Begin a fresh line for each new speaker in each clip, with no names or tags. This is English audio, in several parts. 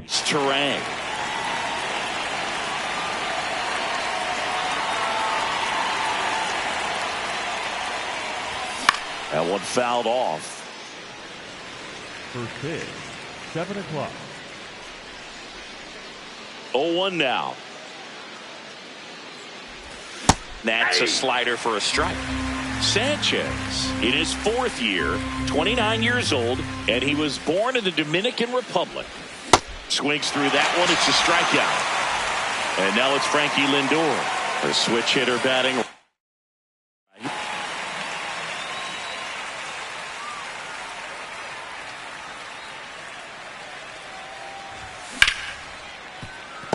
It's Turang. That one fouled off.
First pitch, 7 o'clock.
0-1 now. That's a slider for a strike. Sanchez in his 4th year, 29 years old, and he was born in the Dominican Republic. Swings through that one. It's a strikeout. And now it's Frankie Lindor, the switch hitter batting.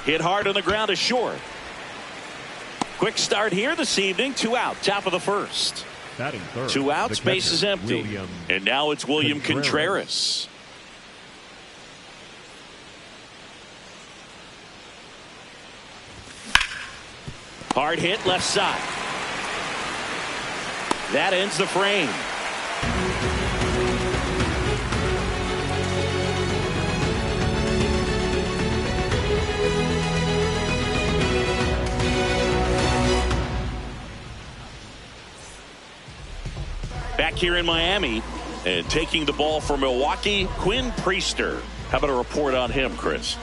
Hit hard on the ground is short. Quick start here this evening. 2 out, top of the first.
Batting third,
2 outs, base is empty. And now it's William Contreras. Hard hit left side. That ends the frame. Back here in Miami and taking the ball for Milwaukee, Quinn Priester. How about a report on him, Chris?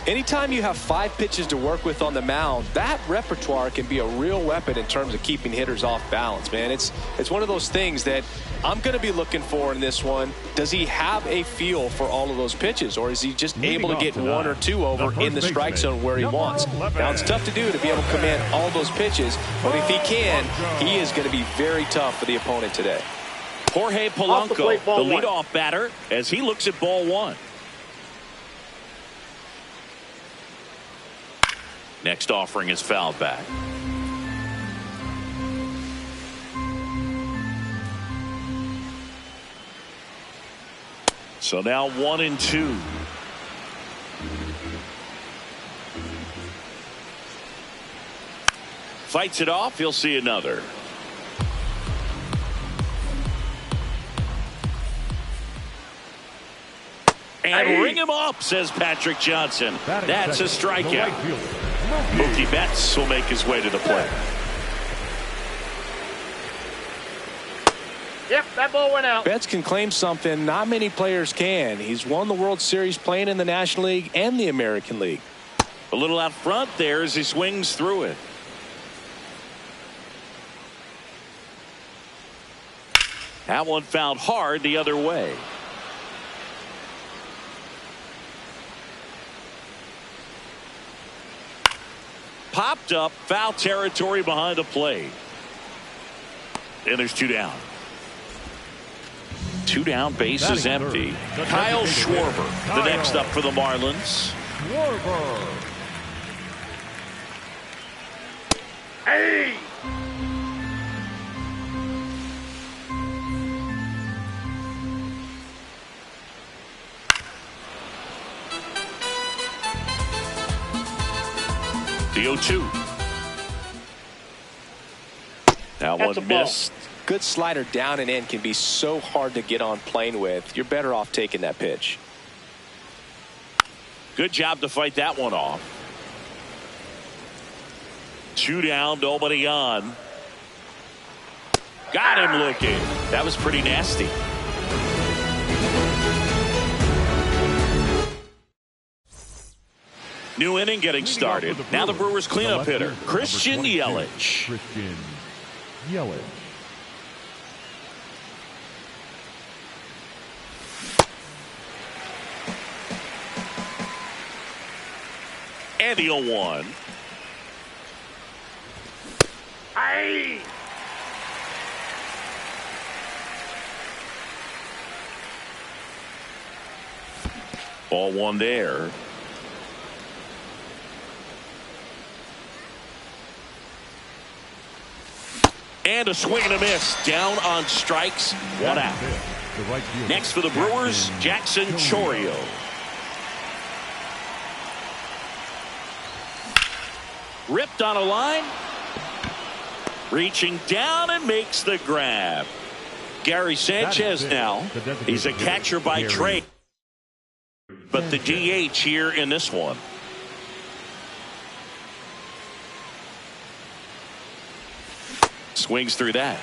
Anytime you have 5 pitches to work with on the mound, that repertoire can be a real weapon in terms of keeping hitters off balance, man. It's one of those things that I'm going to be looking for in this one. Does he have a feel for all of those pitches, or is he just able to get 1 or 2 over in the strike zone where he wants? Now, it's tough to do to be able to command all those pitches, but if he can, he is going to be very tough for the opponent today.
Jorge Polanco, the leadoff batter, as he looks at ball 1. Next offering is fouled back. So now 1-2. Fights it off. He'll see another. And ring him up, says Patrick Johnson. That's a strikeout. Mookie Betts will make his way to the plate.
Yep, that ball went out.
Betts can claim something not many players can. He's won the World Series playing in the National League and the American League.
A little out front there as he swings through it. That one fouled hard the other way. Popped up, foul territory behind the plate. And there's 2 down. 2 down, base is empty. Kyle Schwarber, the next up for the Marlins.
Schwarber.
Hey!
The 0-2. That one missed.
Good slider down and in can be so hard to get on plane with. You're better off taking that pitch.
Good job to fight that one off. 2 down, nobody on. Got him looking. That was pretty nasty. New inning getting started. Now the Brewers cleanup hitter, Christian Yelich.
Christian Yelich.
And the 0-1.
Hey!
Ball 1 there. And a swing and a miss. Down on strikes. 1 out. Next for the Brewers, Jackson Chourio. Ripped on a line. Reaching down and makes the grab. Gary Sanchez now. He's a catcher by trade. but the DH here in this one. Swings through that.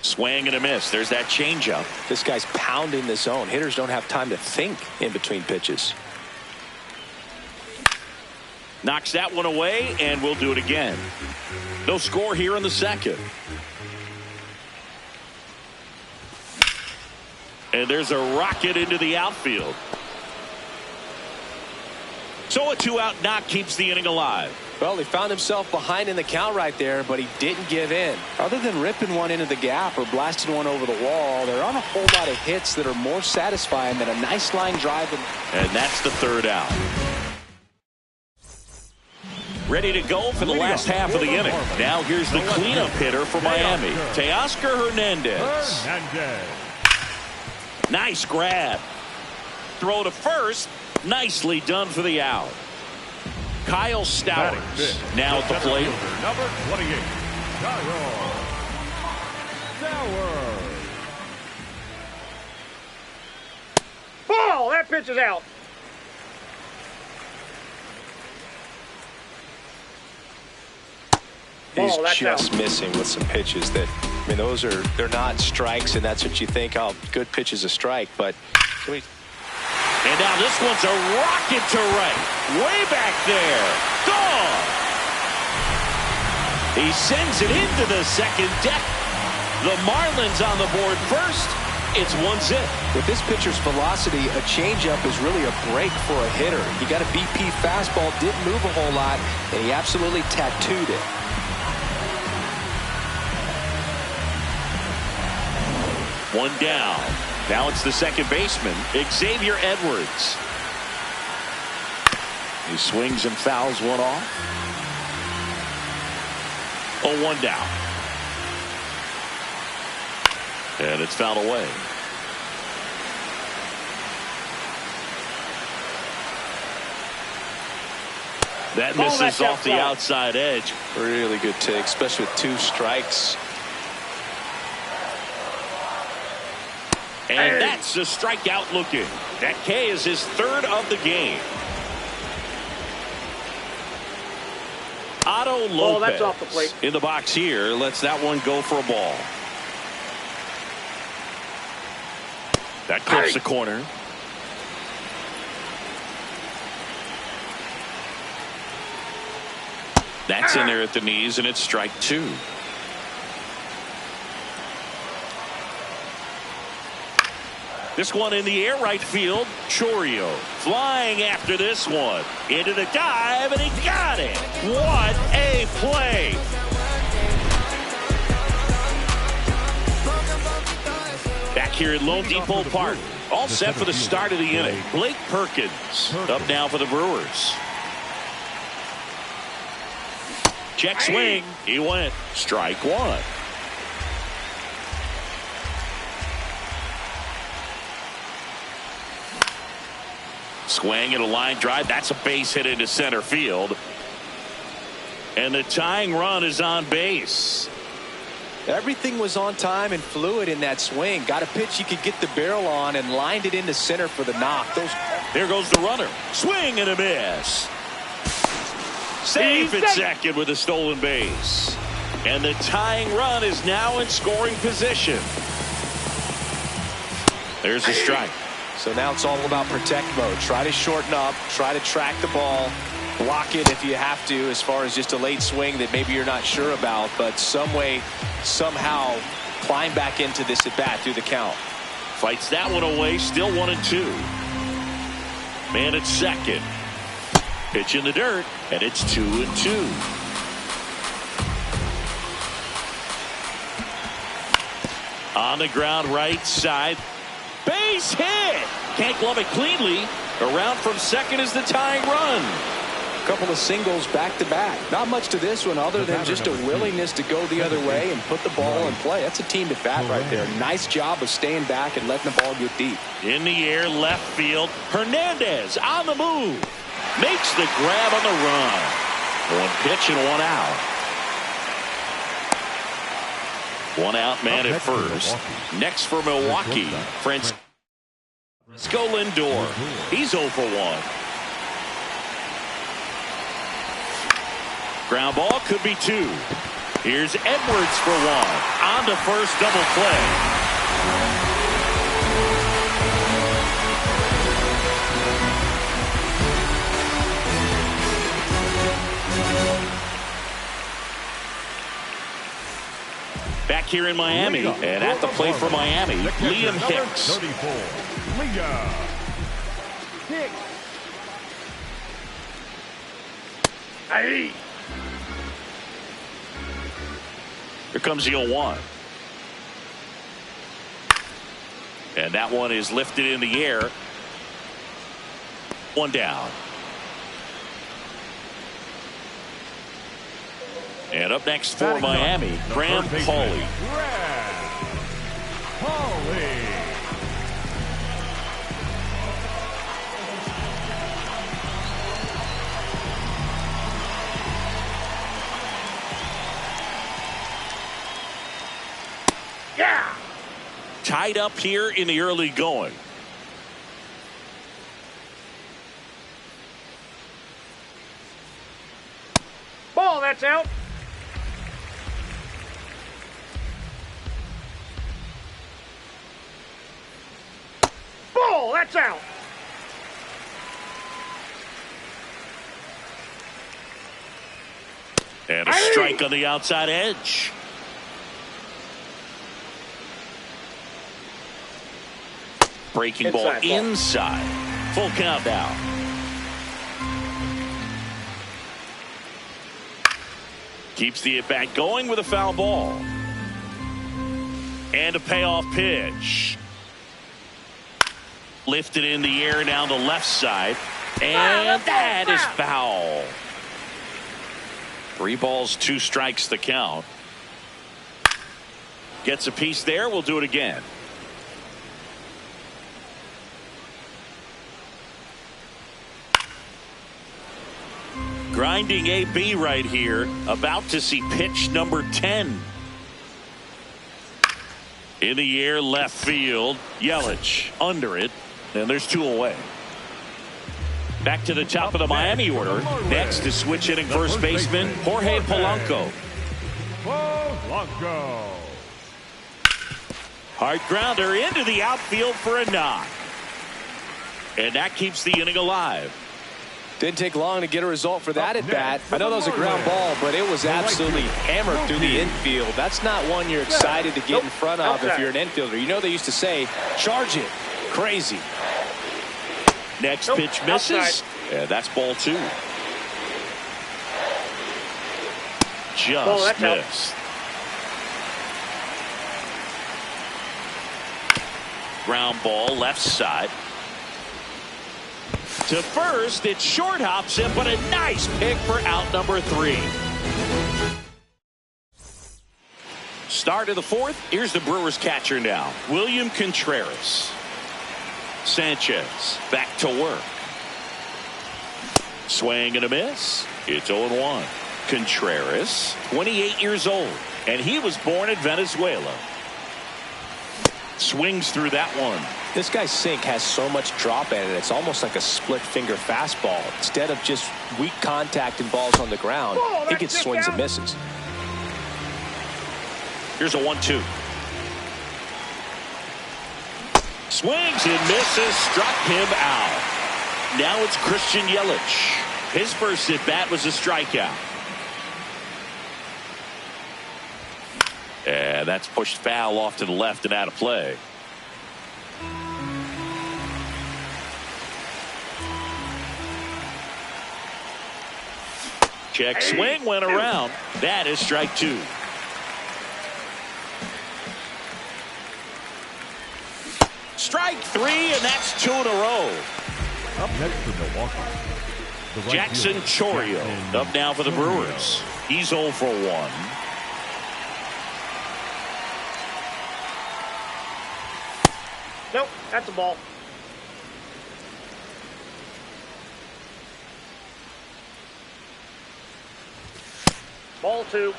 Swing and a miss. There's that changeup.
This guy's pounding the zone. Hitters don't have time to think in between pitches.
Knocks that one away, and we'll do it again. No score here in the second. And there's a rocket into the outfield. So a 2-out knock keeps the inning alive.
Well, he found himself behind in the count right there, but he didn't give in. Other than ripping one into the gap or blasting one over the wall, there aren't a whole lot of hits that are more satisfying than a nice line drive.
And that's the 3rd out. Ready to go for the last half of the inning. Now here's the cleanup hitter for Miami, Teoscar Hernandez. Nice grab. Throw to first. Nicely done for the out. Kyle Stowers now at the plate.
Number 28, Kyle Stowers.
Ball. That pitch is out.
He's
that's
just
out.
missing with some pitches that, I mean, they're not strikes, and that's what you think, oh, good pitch is a strike, but.
And now this one's a rocket to right. Way back there. Gone. He sends it into the second deck. The Marlins on the board first. It's 1-0.
With this pitcher's velocity, a changeup is really a break for a hitter. He got a BP fastball, didn't move a whole lot, and he absolutely tattooed it.
One down. Now it's the second baseman, Xavier Edwards. He swings and fouls one off. 0-1 down. And it's fouled away. That misses off the outside edge.
Really good take, especially with 2 strikes.
And that's the strikeout looking. That K is his 3rd of the game. Otto Lopez
that's off the plate.
in the box here. Lets that one go for a ball. That clips the corner. That's in there at the knees, and it's strike 2. This one in the air right field. Chourio flying after this one. Into the dive, and he got it. What a play. Back here at Lone Depot Park. All set for the start of the inning. Blake Perkins up now for the Brewers. Check swing. He went. Strike 1. Swing at a line drive. That's a base hit into center field. And the tying run is on base.
Everything was on time and fluid in that swing. Got a pitch you could get the barrel on and lined it into center for the knock.
There goes the runner. Swing and a miss. Safe at second with a stolen base. And the tying run is now in scoring position. There's a strike.
So now it's all about protect mode. Try to shorten up, try to track the ball, block it if you have to, as far as just a late swing that maybe you're not sure about, but some way, somehow climb back into this at bat through the count.
Fights that one away, still 1-2. Man at second. Pitch in the dirt, and it's 2-2. On the ground right side. Base hit. Can't glove it cleanly. Around from second is the tying run.
A couple of singles back to back. Not much to this one other than just a willingness to go the other way and put the ball in play. That's a team at bat right there. Nice job of staying back and letting the ball get deep.
In the air, left field. Hernandez on the move. Makes the grab on the run. One pitch and one out. One out, man at first. Next for Milwaukee, Francisco Lindor. He's 0 for 1. Ground ball could be 2. Here's Edwards for 1. On to first, double play. Back here in Miami, and at the plate for Miami, Liam Hicks.
34, Liam Hicks.
Hey.
Here comes the 0-1. And that one is lifted in the air. One down. And up next for Miami, Graham Pauley.
Yeah.
Tied up here in the early going.
Ball, that's out. Ball, that's out.
And a strike on the outside edge. Breaking ball inside. Full count now. Keeps the at-bat going with a foul ball. And a payoff pitch. Lifted in the air down the left side. And that is foul. 3 balls, 2 strikes the count. Gets a piece there. We'll do it again. Grinding AB right here. About to see pitch number 10. In the air, left field. Yelich under it. And there's 2 away. Back to the top of the Miami order. Next is switch hitting first baseman Jorge Polanco. Hard grounder into the outfield for a knock. And that keeps the inning alive.
Didn't take long to get a result for that at bat. I know that was a ground ball, but it was absolutely hammered through the infield. That's not one you're excited to get in front of if you're an infielder. You know they used to say, charge it. Crazy.
Next pitch misses. Yeah, that's ball 2. Just missed. Ground ball left side. To first, it short hops him, but a nice pick for out number 3. Start of the 4th. Here's the Brewers catcher now, William Contreras. Sanchez back to work. Swing and a miss. It's 0-1. Contreras, 28 years old, and he was born in Venezuela. Swings through that one.
This guy's sink has so much drop in it. It's almost like a split finger fastball. Instead of just weak contact and balls on the ground, he gets swings and misses.
Here's a 1-2. Swings and misses. Struck him out. Now it's Christian Yelich. His first at bat was a strikeout. And that's pushed foul off to the left and out of play. Check swing went around. That is strike 2. Strike 3, and that's 2 in a row.
Up next for Milwaukee,
Jackson Chourio up now for the Brewers. He's 0 for 1.
Nope, that's a ball. Ball 2.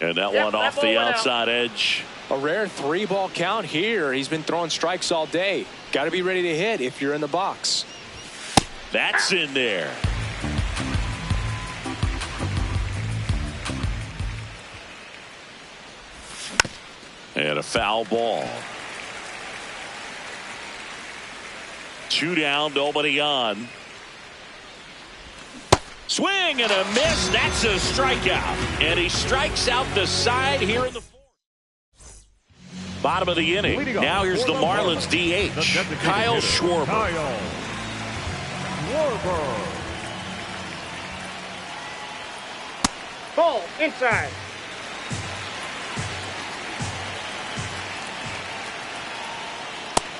And that
Yep,
one
that
off
ball
the
went out.
outside edge.
A rare 3-ball count here. He's been throwing strikes all day. Got to be ready to hit if you're in the box.
That's in there. And a foul ball. 2 down, nobody on. Swing and a miss. That's a strikeout. And he strikes out the side here in the 4th. Bottom of the inning. Now here's the Marlins DH, Kyle Schwarber.
Kyle Schwarber.
Ball inside.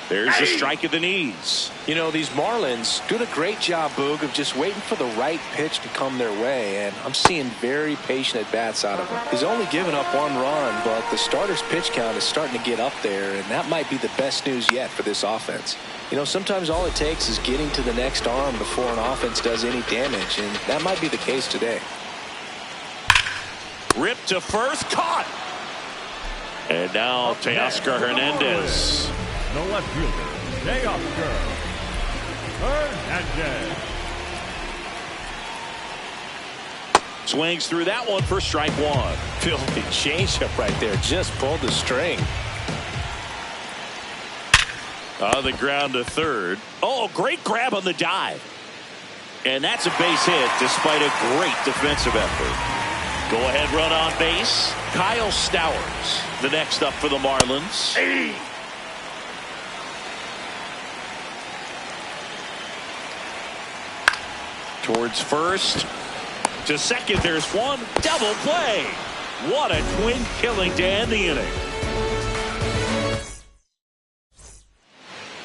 There's a strike at the knees.
You know, these Marlins do a great job, Boog, of just waiting for the right pitch to come their way, and I'm seeing very patient at-bats out of him. He's only given up 1 run, but the starter's pitch count is starting to get up there, and that might be the best news yet for this offense. You know, sometimes all it takes is getting to the next arm before an offense does any damage, and that might be the case today.
Ripped to first, caught. And now Teoscar Hernandez.
The left fielder, Teoscar Hernandez.
Swings through that one for strike 1.
Filthy changeup right there. Just pulled the string.
On the ground to third. Oh, great grab on the dive. And that's a base hit despite a great defensive effort. Go ahead run on base. Kyle Stowers, the next up for the Marlins.
Hey.
Towards first. To second, there's one. Double play. What a twin killing to end the inning.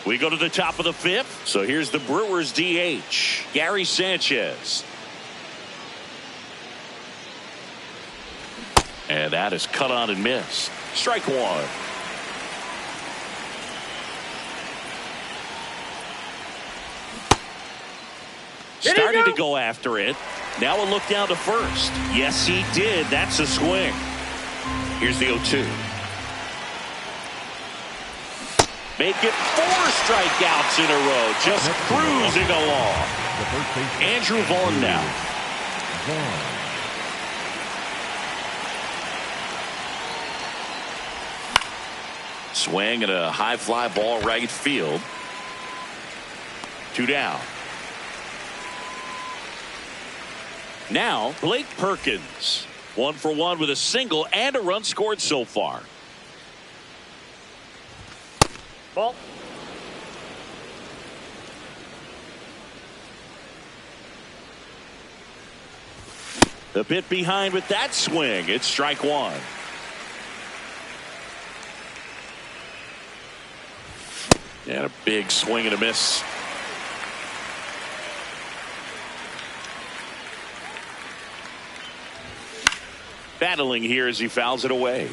We go to the top of the 5th. So here's the Brewers DH, Gary Sanchez. And that is cut on and missed. Strike 1. Starting to go after it. Now a look down to first. Yes, he did. That's a swing. Here's the 0-2. Make it 4 strikeouts in a row. Just cruising along. Andrew Vaughn now. Swing and a high fly ball right field. 2 down. Now Blake Perkins, 1 for 1 with a single and a run scored so far.
Ball.
A bit behind with that swing. It's strike 1. And a big swing and a miss. Battling here as he fouls it away.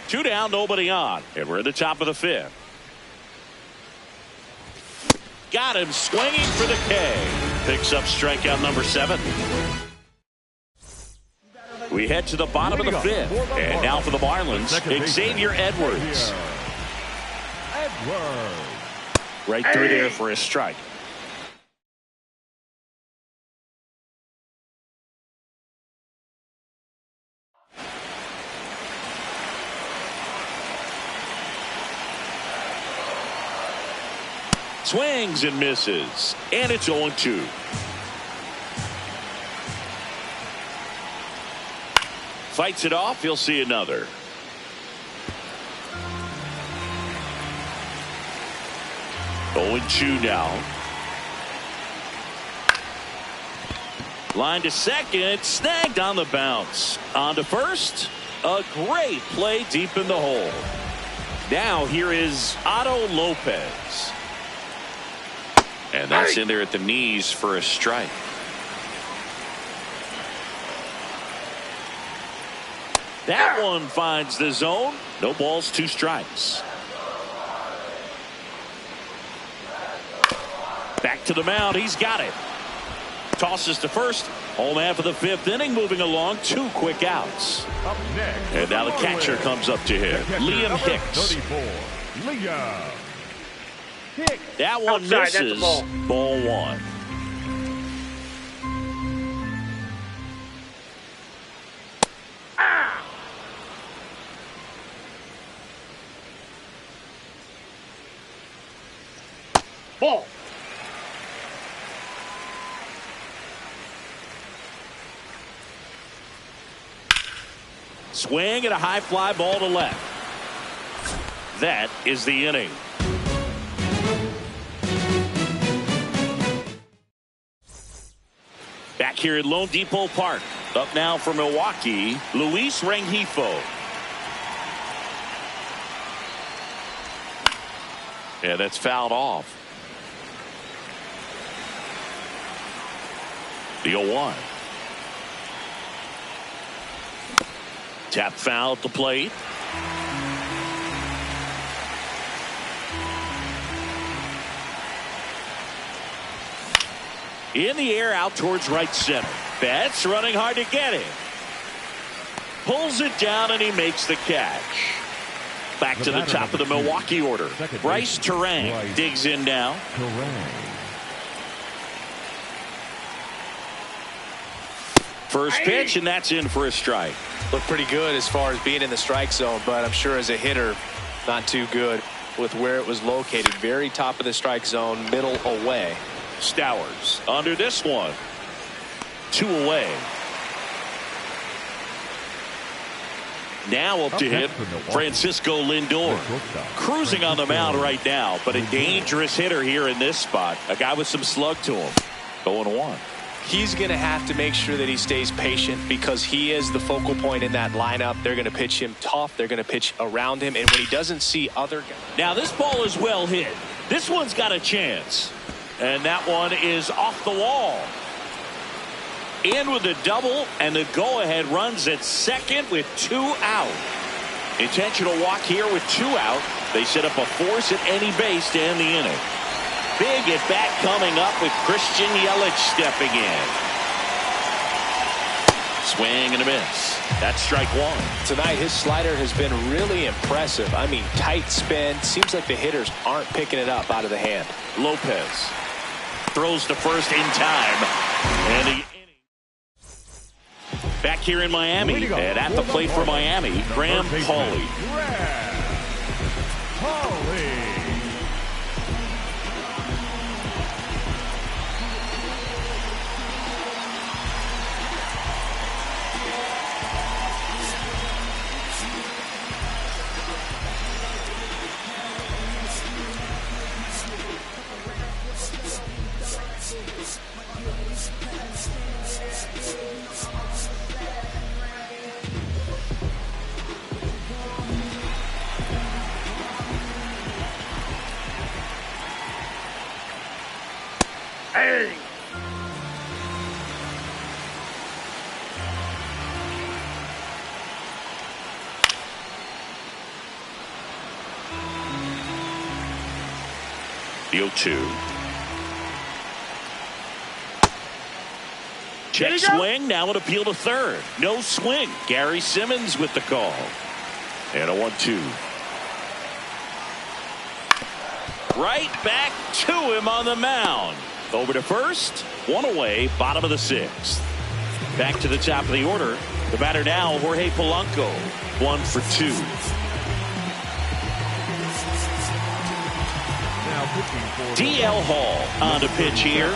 2 down, nobody on. And we're at the top of the 5th. Got him swinging for the K. Picks up strikeout number 7. We head to the bottom of the 5th. And now for the Marlins, Xavier Edwards. Right through there for a strike. Swings and misses. And it's 0-2. Fights it off. He'll see another. Oh, 0-2 now. Line to second. Snagged on the bounce. On to first. A great play deep in the hole. Now here is Otto Lopez. And that's in there at the knees for a strike. That one finds the zone. No balls, 2 strikes. Back to the mound. He's got it. tosses to first. Home half of the fifth inning, moving along. 2 quick outs.
Up next.
And now the catcher comes up to hit. Liam Hicks.
34. Liam Hicks.
That one
Outside, that's a
misses.
ball.
Ball 1.
Ball.
Swing and a high fly ball to left. That is the inning. Back here at Lone Depot Park. Up now for Milwaukee, Luis Rengifo. Yeah, that's fouled off. The 0-1. Tap foul at the plate. In the air out towards right center. Betts running hard to get it. Pulls it down and he makes the catch. Back to the top of the Milwaukee order. Bryce Terang digs in now. First pitch, and that's in for a strike.
Looked pretty good as far as being in the strike zone, but I'm sure as a hitter, not too good with where it was located. Very top of the strike zone, middle away.
Stowers under this one. 2 away. Now up to hit Francisco Lindor. Cruising on the mound right now, but a dangerous hitter here in this spot. A guy with some slug to him. 0-1.
He's going to have to make sure that he stays patient because he is the focal point in that lineup. They're going to pitch him tough. They're going to pitch around him. And when he doesn't see other guys.
Now this ball is well hit. This one's got a chance. And that one is off the wall. In with the double, and the go-ahead runs at second with 2 out. Intentional walk here with 2 out. They set up a force at any base to end the inning. Big at bat coming up with Christian Yelich stepping in. Swing and a miss. That's strike 1.
Tonight his slider has been really impressive. I mean, tight spin. Seems like the hitters aren't picking it up out of the hand.
Lopez throws to first in time. And the inning back here in Miami. And at the plate for Miami, Graham Pauley.
Hey.
The 0-2. Check swing. Now an appeal to third. No swing. Gary Simmons with the call. And a 1-2. Right back to him on the mound. Over to first. 1 away. Bottom of the 6th. Back to the top of the order. The batter now, Jorge Polanco. 1 for 2. DL Hall on to pitch here.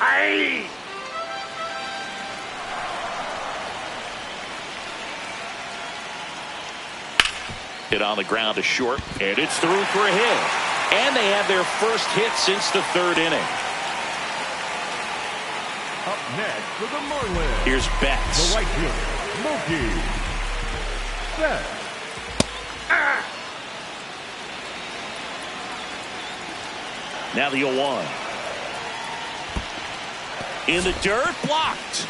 Hey.
Hit on the ground to short, and it's through for a hit. And they have their first hit since the 3rd inning.
Up next for the Marlins.
Here's Betts.
The right fielder, Mookie Betts.
Now the 0-1. In the dirt, blocked.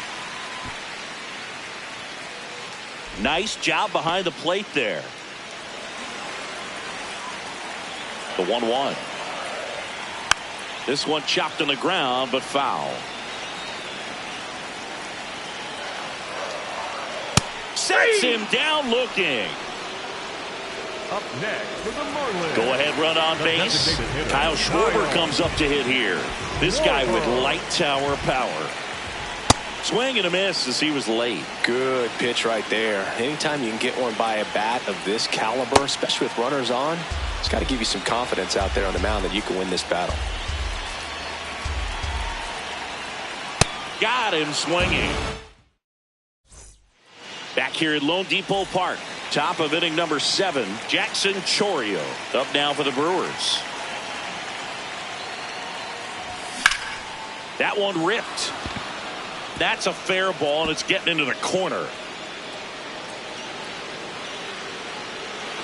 Nice job behind the plate there. The 1-1. This one chopped on the ground, but foul. Sets him down looking.
Up next for the Marlins.
Go ahead run on base. Kyle Schwarber comes up to hit here. This guy with light tower power. Swing and a miss as he was late.
Good pitch right there. Anytime you can get one by a bat of this caliber, especially with runners on, it's got to give you some confidence out there on the mound that you can win this battle.
Got him swinging. Back here at Lone Depot Park. Top of inning number 7. Jackson Chourio up now for the Brewers. That one ripped. That's a fair ball, and it's getting into the corner.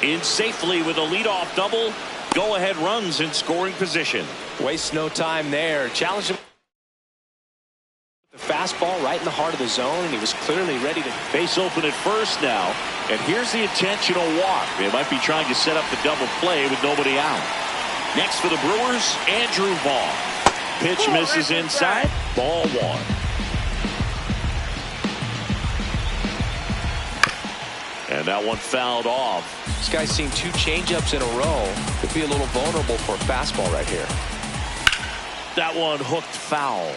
In safely with a leadoff double. Go-ahead runs in scoring position.
Waste no time there. Challenge him. The fastball right in the heart of the zone, and he was clearly ready to
base open at first now. And here's the intentional walk. They might be trying to set up the double play with nobody out. Next for the Brewers, Andrew Vaughn. Pitch misses inside. Ball 1. And that one fouled off.
This guy's seen 2 changeups in a row. Could be a little vulnerable for a fastball right here.
That one hooked foul.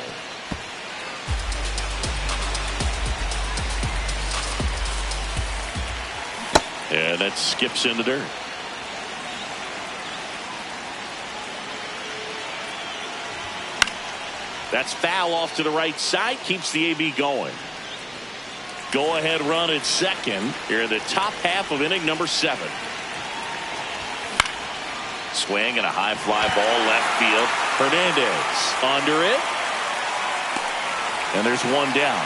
And that skips in the dirt. That's foul off to the right side. Keeps the AB going. Go ahead run at second here in the top half of inning number 7. Swing and a high fly ball left field. Hernandez under it. And there's one down.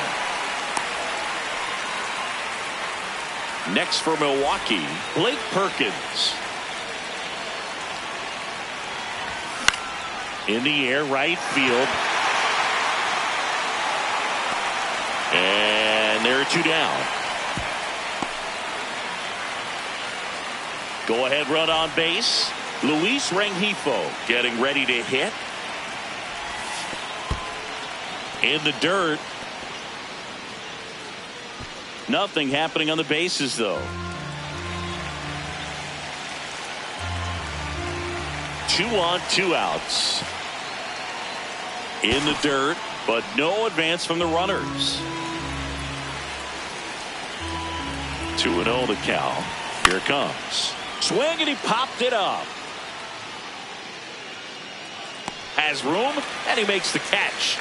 Next for Milwaukee, Blake Perkins. In the air, right field. And there are 2 down. Go ahead run on base. Luis Rengifo getting ready to hit. In the dirt. Nothing happening on the bases though. 2 on, 2 outs. In the dirt, but no advance from the runners. 2-0 the count. Here it comes. Swing and he popped it up. Has room and he makes the catch.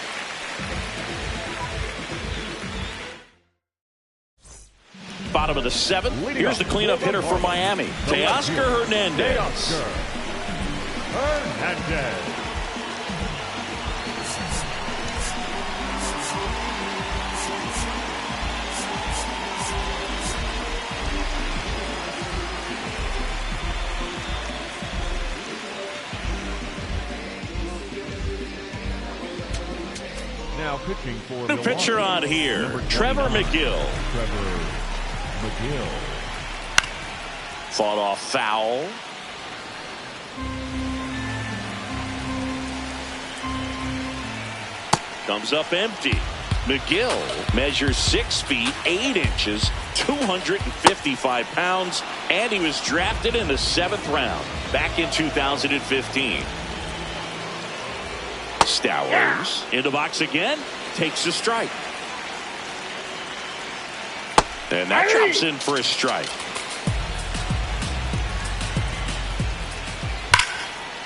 Bottom of the 7th. Here's the cleanup hitter for Miami, Teoscar Hernandez.
Hernandez. Now pitching for
New pitcher on here, Trevor McGill.
Trevor McGill.
Fought off foul. Comes up empty. McGill measures 6 feet 8 inches, 255 pounds, and he was drafted in the 7th round back in 2015. Stowers in the box again, takes a strike. And that drops in for a strike.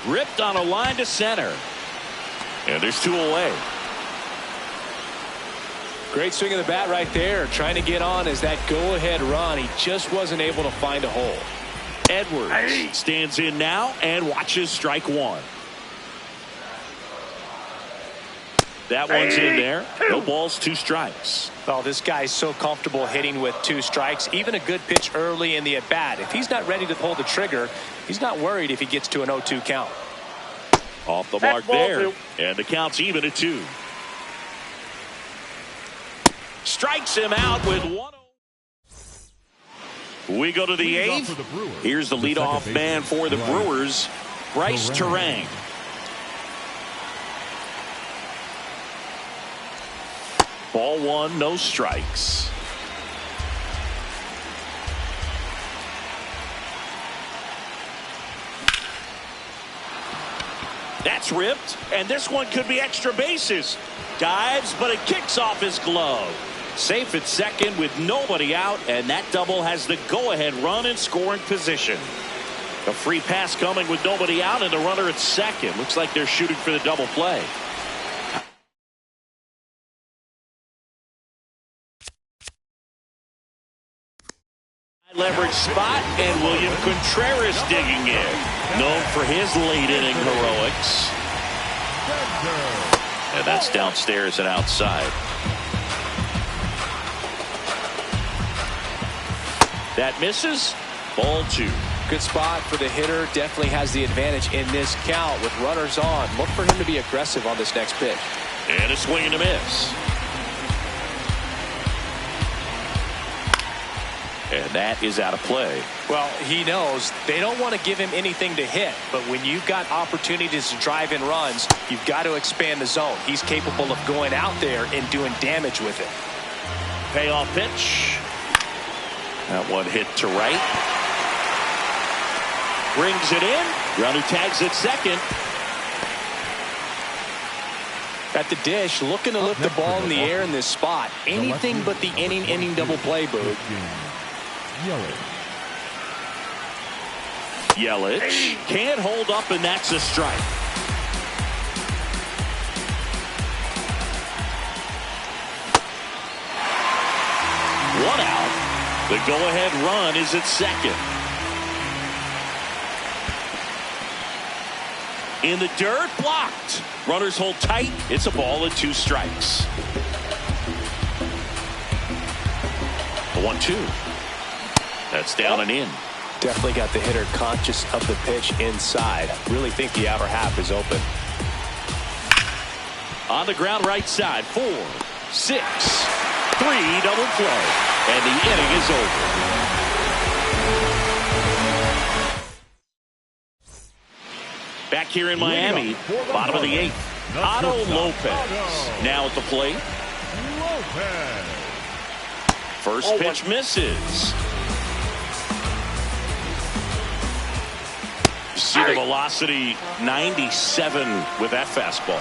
Ripped on a line to center. And there's 2 away.
Great swing of the bat right there. Trying to get on as that go-ahead run. He just wasn't able to find a hole.
Edwards stands in now and watches strike 1. That one's in there. No balls, 2 strikes.
Oh, this guy's so comfortable hitting with 2 strikes. Even a good pitch early in the at-bat. If he's not ready to pull the trigger, he's not worried if he gets to an 0-2 count.
Off the mark there. And the count's even at 2. Strikes him out with 1-0. We go to the 8th. Here's the leadoff man for the Brewers, Bryce Turang. Ball one, no strikes. That's ripped, and this one could be extra bases. Dives, but it kicks off his glove. Safe at second with nobody out, and that double has the go-ahead run in scoring position. A free pass coming with nobody out, and the runner at second. Looks like they're shooting for the double play. Leverage spot, and William Contreras digging in. Known for his late inning heroics. And that's downstairs and outside. That misses. Ball two.
Good spot for the hitter. Definitely has the advantage in this count with runners on. Look for him to be aggressive on this next pitch.
And a swing and a miss. And that is out of play.
Well, he knows they don't want to give him anything to hit, but when you've got opportunities to drive in runs, you've got to expand the zone. He's capable of going out there and doing damage with it.
Payoff pitch. That one hit to right. Brings it in. Runner tags at second.
At the dish, looking to lift the ball in the air in this spot. Anything but the inning double play, Boog.
Yelich can't hold up, and that's a strike. One out. The go-ahead run is at second. In the dirt, blocked. Runners hold tight. It's a ball and two strikes. The 1-2. That's down and in.
Definitely got the hitter conscious of the pitch inside. Really think the outer half is open.
On the ground right side. 4, 6, 3 double play. And the inning is over. Back here in Miami, bottom of the 8th. Otto Lopez now at the plate. First pitch misses. See the velocity, 97 with that fastball.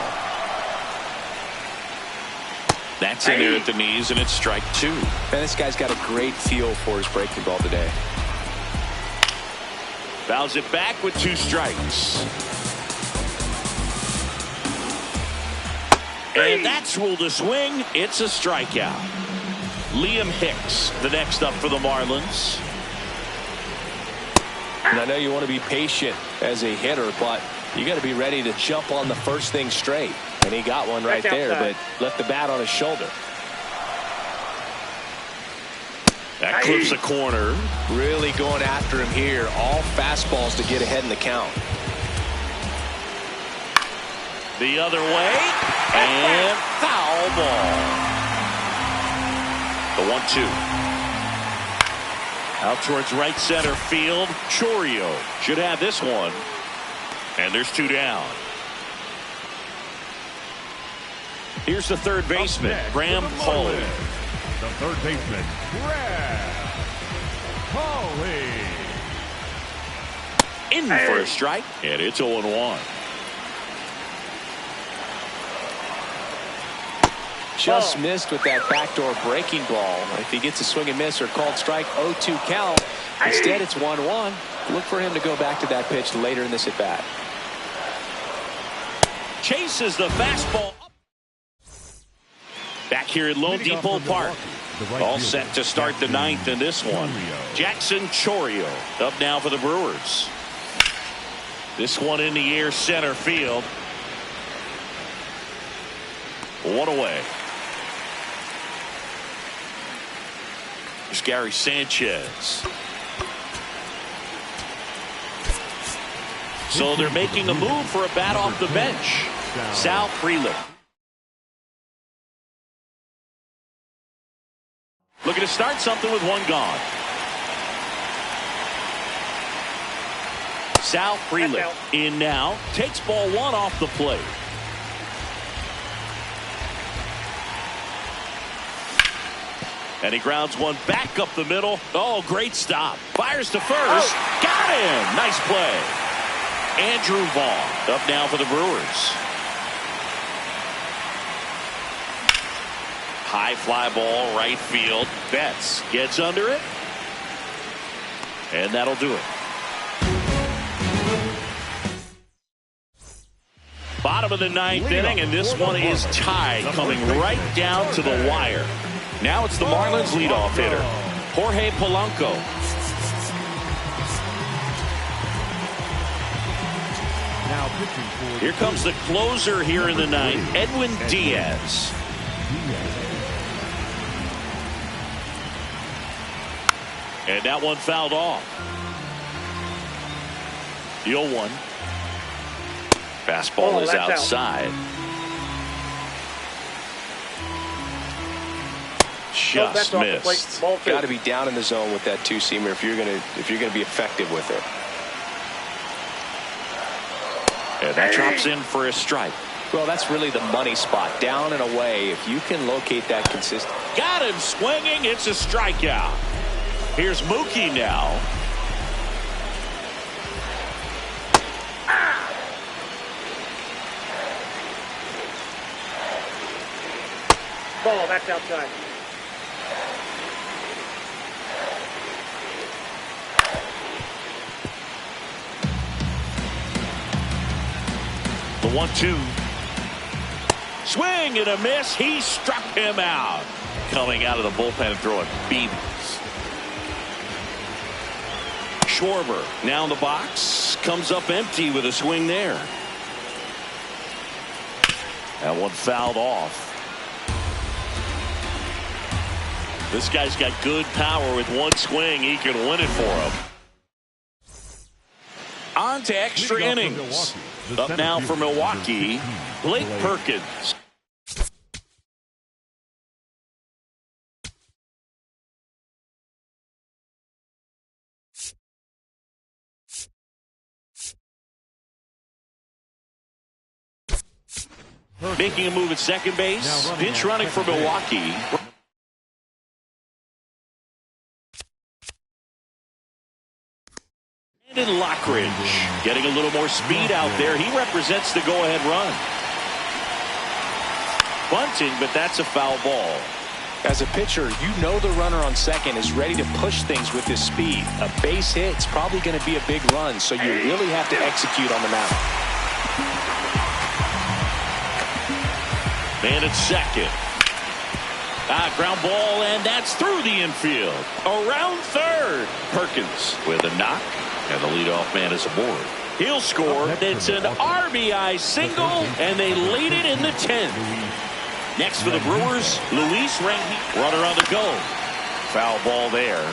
That's in there at the knees, and it's strike 2.
And this guy's got a great feel for his breaking ball today.
Fouls it back with 2 strikes. And that's ruled a swing. It's a strikeout. Liam Hicks, the next up for the Marlins.
And I know you want to be patient as a hitter, but you got to be ready to jump on the first thing straight. And he got one right there, but left the bat on his shoulder.
That clips a corner.
Really going after him here. All fastballs to get ahead in the count.
The other way. And foul ball. The 1-2. Out towards right center field. Chourio should have this one. And there's 2 down. Here's the third baseman, Graham Pauley.
The third baseman, Graham Pauley.
In for a strike, and it's 0-1.
Just missed with that backdoor breaking ball. If he gets a swing and miss or called strike, 0-2 count. Instead, it's 1-1. Look for him to go back to that pitch later in this at bat.
Chases the fastball. Back here at Lone Depot Park. All set to start the 9th in this one. Jackson Chourio up now for the Brewers. This one in the air center field. 1 away. Here's Gary Sanchez. So they're making a move for a bat off the bench. Sal Frelick. Looking to start something with 1 gone. Sal Frelick in now. Takes ball one off the plate. And he grounds one back up the middle. Oh, great stop. Fires to first. Got him. Nice play. Andrew Vaughn up now for the Brewers. High fly ball, right field. Betts gets under it. And that'll do it. Bottom of the ninth inning, and this one is tied, coming right down to the wire. Now it's the Marlins leadoff hitter, Jorge Polanco. Here comes the closer here in the ninth, Edwin Diaz. And that one fouled off. The 0-1. Fastball is outside. Just missed.
Got to be down in the zone with that two-seamer if you're gonna be effective with it.
And that drops in for a strike.
Well, that's really the money spot, down and away. If you can locate that consistent.
Got him swinging. It's a strikeout. Here's Mookie now.
Ball, that's outside.
The 1-2. Swing and a miss. He struck him out. Coming out of the bullpen and throwing BBs. Schwarber now in the box. Comes up empty with a swing there. That one fouled off. This guy's got good power. With one swing, he can win it for him. On to extra innings. Up now for Milwaukee, Blake Perkins. Making a move at second base. Pinch running for Milwaukee. Brandon Lockridge getting a little more speed out there. He represents the go-ahead run. Bunting, but that's a foul ball.
As a pitcher, you know the runner on second is ready to push things with his speed. A base hit's probably going to be a big run, so you really have to execute on the mound.
Man at second. Ground ball, and that's through the infield. Around third. Perkins with a knock, and the leadoff man is aboard. He'll score. It's an RBI single, and they lead it in the 10th. Next for the Brewers, Luis Rengifo. Runner on the go. Foul ball there.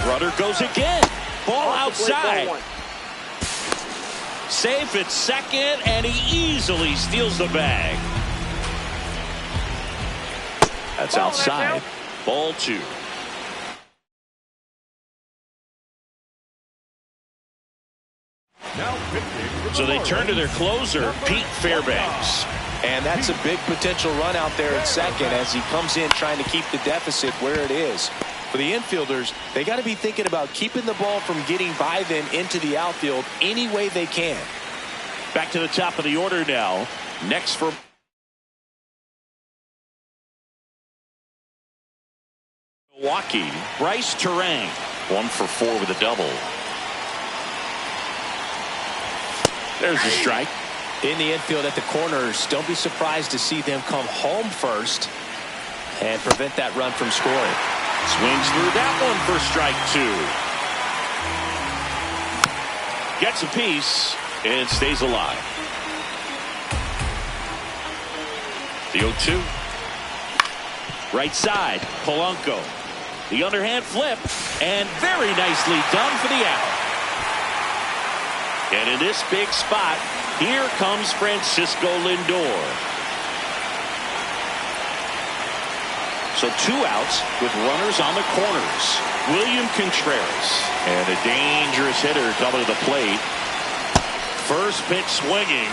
Runner goes again. Ball outside. Safe at second, and he easily steals the bag. That's outside. Ball 2. So they turn to their closer, Pete Fairbanks.
And that's a big potential run out there at second as he comes in trying to keep the deficit where it is. For the infielders, they got to be thinking about keeping the ball from getting by them into the outfield any way they can.
Back to the top of the order now. Next for Milwaukee, Bryce Turang. 1 for 4 with a double. There's a strike.
In the infield at the corners, don't be surprised to see them come home first and prevent that run from scoring.
Swings through that one for strike 2. Gets a piece and stays alive. The 0-2. Right side, Polanco. The underhand flip, and very nicely done for the out. And in this big spot, here comes Francisco Lindor. So 2 outs with runners on the corners. William Contreras. And a dangerous hitter coming to the plate. First pitch swinging.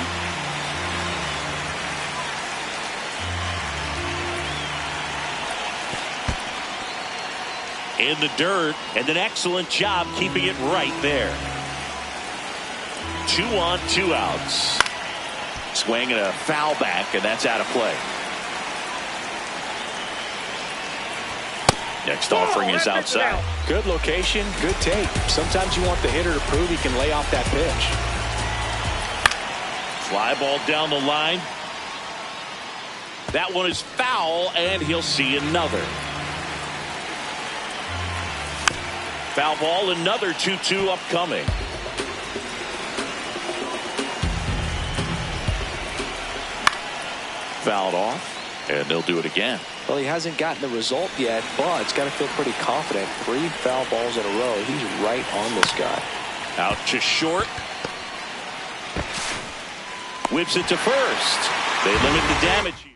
In the dirt, and an excellent job keeping it right there. 2 on, 2 outs. Swing and a foul back, and that's out of play. Next offering is outside.
Good location, good take. Sometimes you want the hitter to prove he can lay off that pitch.
Fly ball down the line. That one is foul, and he'll see another. Foul ball, another 2-2 upcoming. Fouled off, and they'll do it again.
Well, he hasn't gotten the result yet, but he's got to feel pretty confident. 3 foul balls in a row. He's right on this guy.
Out to short. Whips it to first. They limit the damage here.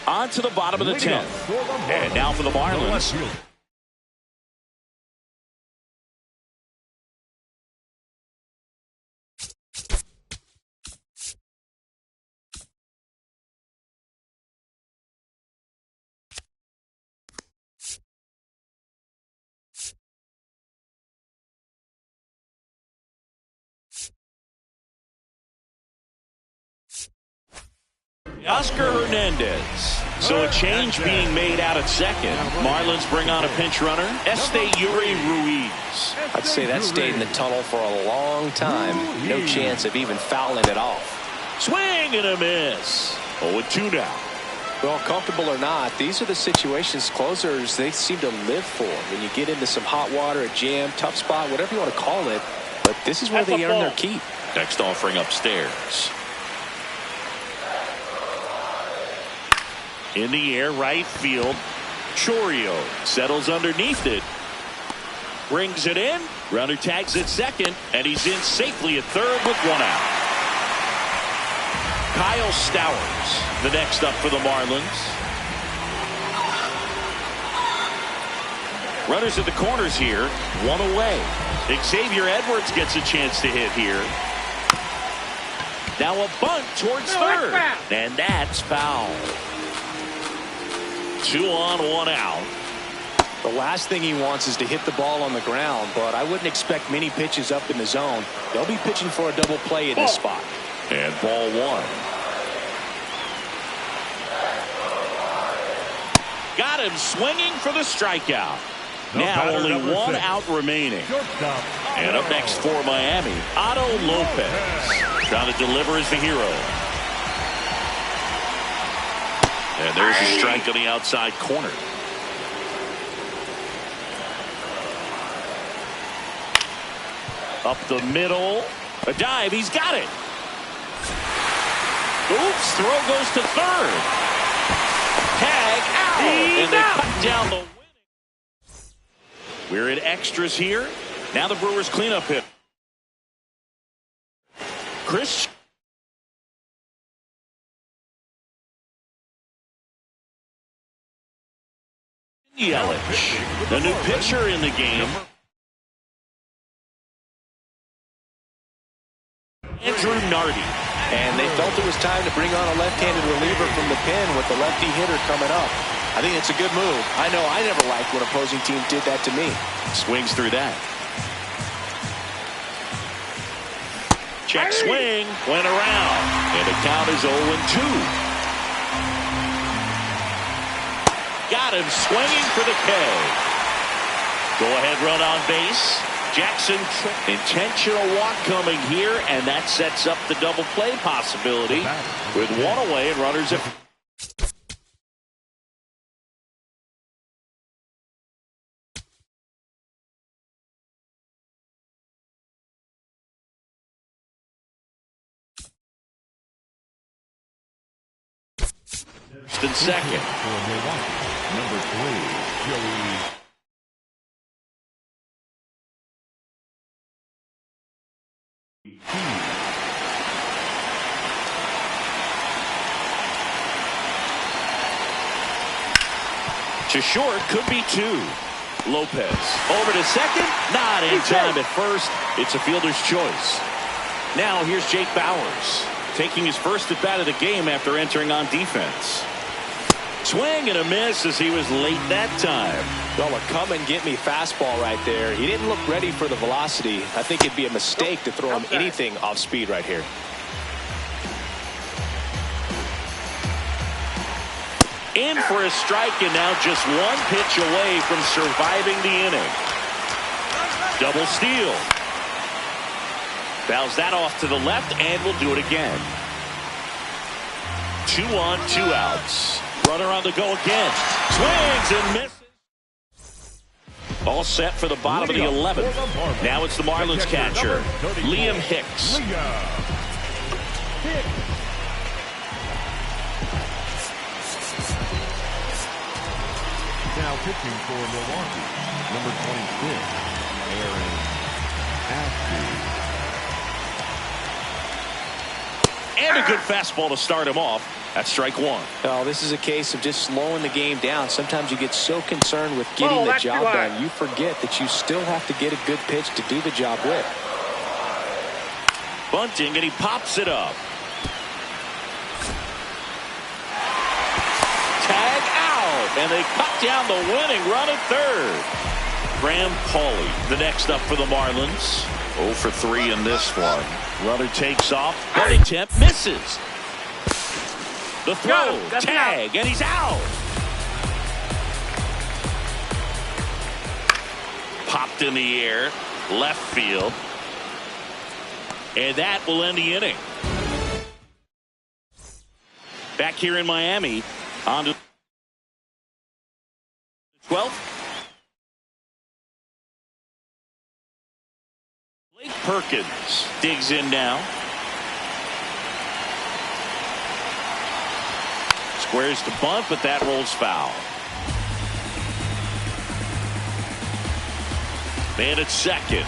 On to the bottom of the 10th. And now for the Marlins. Oscar Hernandez. So a change being made out at second. Marlins bring on a pinch runner, Esteury Ruiz.
I'd say that stayed in the tunnel for a long time. No chance of even fouling it off.
Swing and a miss. 0-2 now.
Well, comfortable or not, these are the situations closers they seem to live for. When you get into some hot water, a jam, tough spot, whatever you want to call it. But this is where they earn their keep.
Next offering upstairs. In the air, right field. Chourio settles underneath it. Brings it in. Runner tags at second, and he's in safely at third with 1 out. Kyle Stowers, the next up for the Marlins. Runners at the corners here, 1 away. Xavier Edwards gets a chance to hit here. Now a bunt towards third, and that's foul. 2 on, 1 out.
The last thing he wants is to hit the ball on the ground, but I wouldn't expect many pitches up in the zone. They'll be pitching for a double play in this spot.
And ball 1. Got him swinging for the strikeout. Now only 1 out remaining. And up next for Miami, Otto Lopez. Trying to deliver as the hero. And there's a strike on the outside corner. Up the middle. A dive. He's got it. Oops. Throw goes to third. Tag out. And they cut down the winning. We're in extras here. Now the Brewers cleanup hit. Chris Yelich, the new pitcher in the game. Andrew Nardi.
And they felt it was time to bring on a left-handed reliever from the pen with the lefty hitter coming up. I think it's a good move. I know I never liked when opposing teams did that to me.
Swings through that. Check swing, went around. And the count is 0-2. Got him swinging for the K. Go-ahead run on base. Jackson, intentional walk coming here, and that sets up the double play possibility with 1 away and runners at. First and second.
Number 3. Joey.
To short, could be two. Lopez over to second, not in time at first. It's a fielder's choice. Now here's Jake Bauers taking his first at bat of the game after entering on defense. Swing and a miss as he was late that time.
Well, a come and get me fastball right there. He didn't look ready for the velocity. I think it'd be a mistake to throw him anything off speed right here.
In for a strike, and now just one pitch away from surviving the inning. Double steal. Fouls that off to the left, and will do it again. 2 on, 2 outs. Runner on the go again. Swings and misses. All set for the bottom of the 11th. Now it's the Marlins catcher, Liam Hicks.
Now pitching for Milwaukee, number 26, Aaron Ashby.
And a good fastball to start him off. That's strike one.
Oh, this is a case of just slowing the game down. Sometimes you get so concerned with getting the job done, you forget that you still have to get a good pitch to do the job with.
Bunting, and he pops it up. Tag out, and they cut down the winning run at third. Graham Pauley, the next up for the Marlins. 0 for 3 in this one. Runner takes off. One attempt misses. The throw, tag, and he's out. Popped in the air, left field. And that will end the inning. Back here in Miami, on to 12th. Blake Perkins digs in now. Squares to bunt, but that rolls foul. Man at second.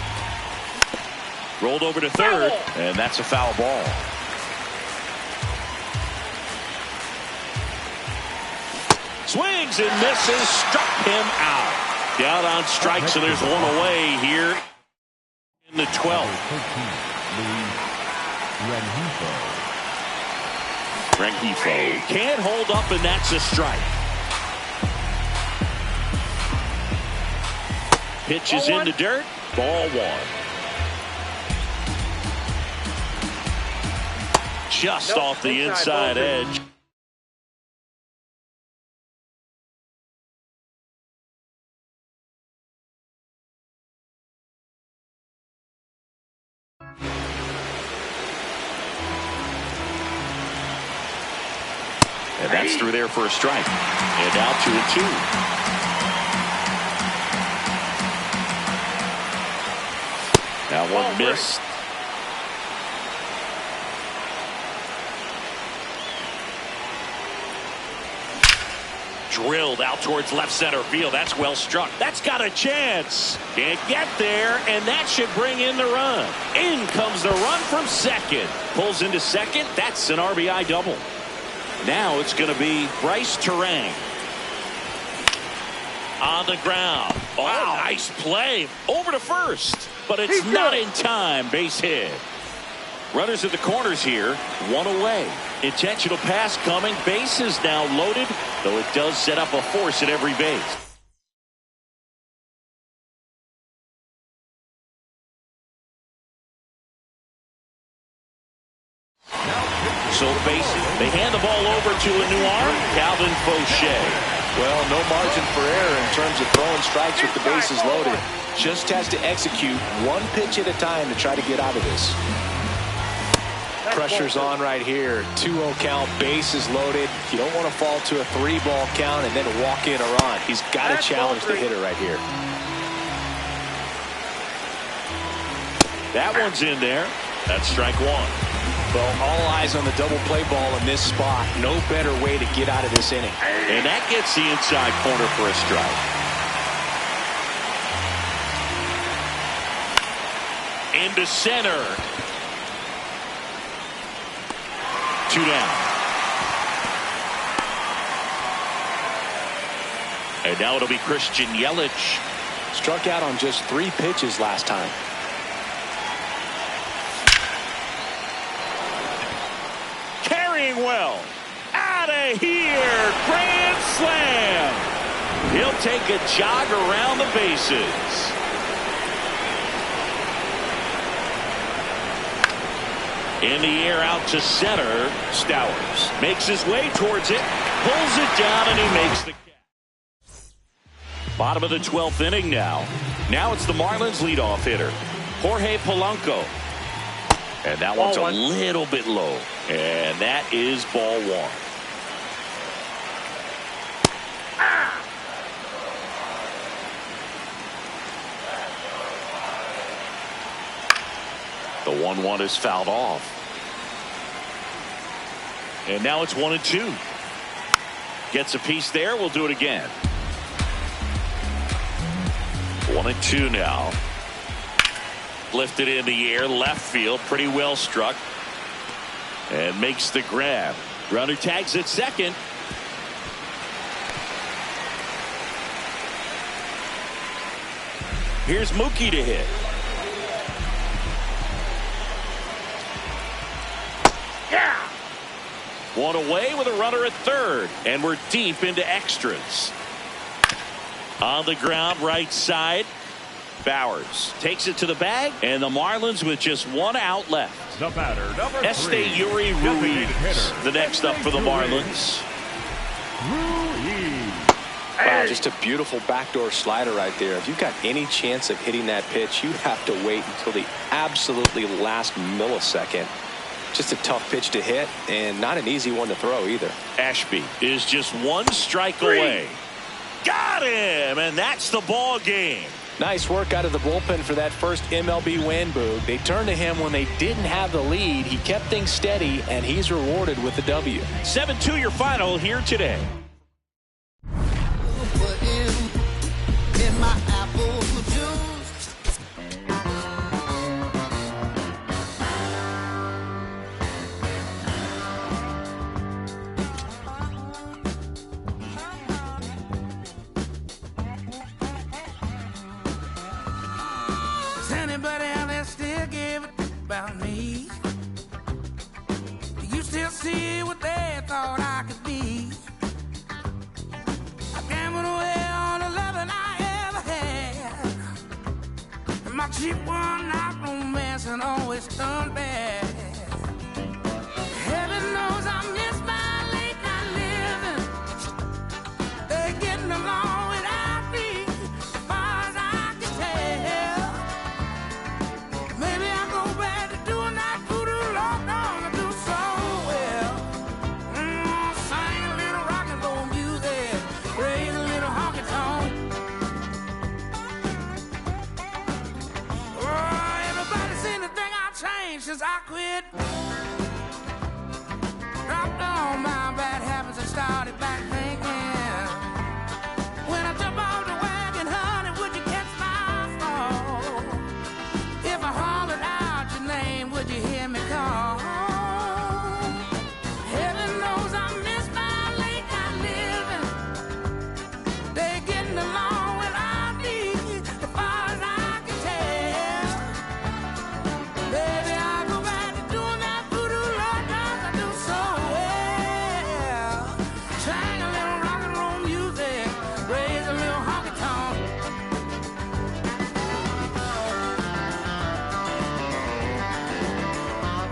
Rolled over to third, and that's a foul ball. Swings and misses, struck him out. Down on strikes, so there's one away here in the 12th. Rengifo can't hold up, and that's a strike. Pitches in the dirt, ball one. Just off the inside edge. And that's through there for a strike. And now 2-2. Now one missed. Drilled out towards left center field. That's well struck. That's got a chance. Can't get there, and that should bring in the run. In comes the run from second. Pulls into second. That's an RBI double. Now it's going to be Bryce Turang. On the ground. Oh, nice play. Over to first, but it's not in time. Base hit. Runners at the corners here. One away. Intentional pass coming. Base is now loaded, though it does set up a force at every base. So bases, they hand the ball over to a new arm, Calvin Fauché.
Well, no margin for error in terms of throwing strikes with the bases loaded. Just has to execute one pitch at a time to try to get out of this. Pressure's on right here. 2-0 count, bases loaded. You don't want to fall to a 3-ball count and then walk in a run. He's got to challenge the hitter right here.
That one's in there. That's strike one.
Well, all eyes on the double play ball in this spot. No better way to get out of this inning.
And that gets the inside corner for a strike. into center. 2 down. And now it'll be Christian Yelich.
Struck out on just 3 pitches last time.
Carrying well. Out of here. Grand slam. He'll take a jog around the bases. In the air out to center. Stowers makes his way towards it. Pulls it down and he makes the catch. Bottom of the 12th inning now. Now it's the Marlins leadoff hitter, Jorge Polanco. And that one's a little bit low. And that is ball 1. The 1-1 is fouled off. And now it's 1-2. Gets a piece there. We'll do it again. 1-2 now. Lifted in the air, left field, pretty well struck. And makes the grab. Runner tags at second. Here's Mookie to hit. Yeah! One away with a runner at third. And we're deep into extras. On the ground, right side. Bowers takes it to the bag, and the Marlins with just 1 out left.
The batter, number 3,
Esteury Ruiz, the next up for the Marlins.
Wow, just a beautiful backdoor slider right there. If you've got any chance of hitting that pitch, you have to wait until the absolutely last millisecond. Just a tough pitch to hit, and not an easy one to throw either.
Ashby is just 1 strike away. Got him, and that's the ball game.
Nice work out of the bullpen for that first MLB win, Boog. They turned to him when they didn't have the lead. He kept things steady, and he's rewarded with the W.
7-2 your final here today.
Anybody out there still give a about me? Do you still see what they thought I could be? I gambled away all the loving I ever had, and my cheap one night romance and always done bad. Heaven knows I miss my late night living. They're getting along without me, as far as I can tell. Maybe I'll go back to doing that voodoo Lord knows I do so well. Sing a little rock and roll music, raise a little honky tonk. Oh, everybody seen the thing I changed since I quit. Dropped all my bad habits and started back thinking. When I jump off the wagon, honey, would you catch my fall? If I hollered out your name, would you hear me call? Heaven knows I miss my late night living. They're getting along without me, as far as I can tell. Baby, I'll go back to doing that voodoo Lord knows I do so well. Sing a little rock and roll music, raise a little honky tonk.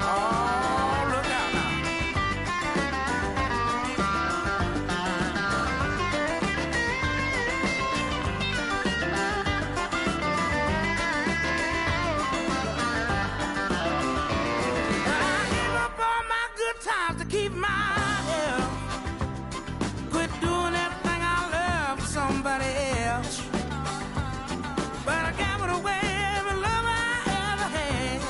Oh, look out now. I gave up all my good times to keep my health. Quit doing everything I love for somebody else. But I gambled away every love I ever had.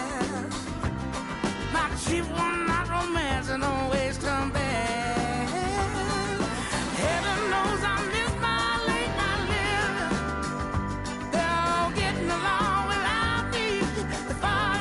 My cheap one night romance and always come back. Heaven knows I miss my late night living. They're all getting along without me, as far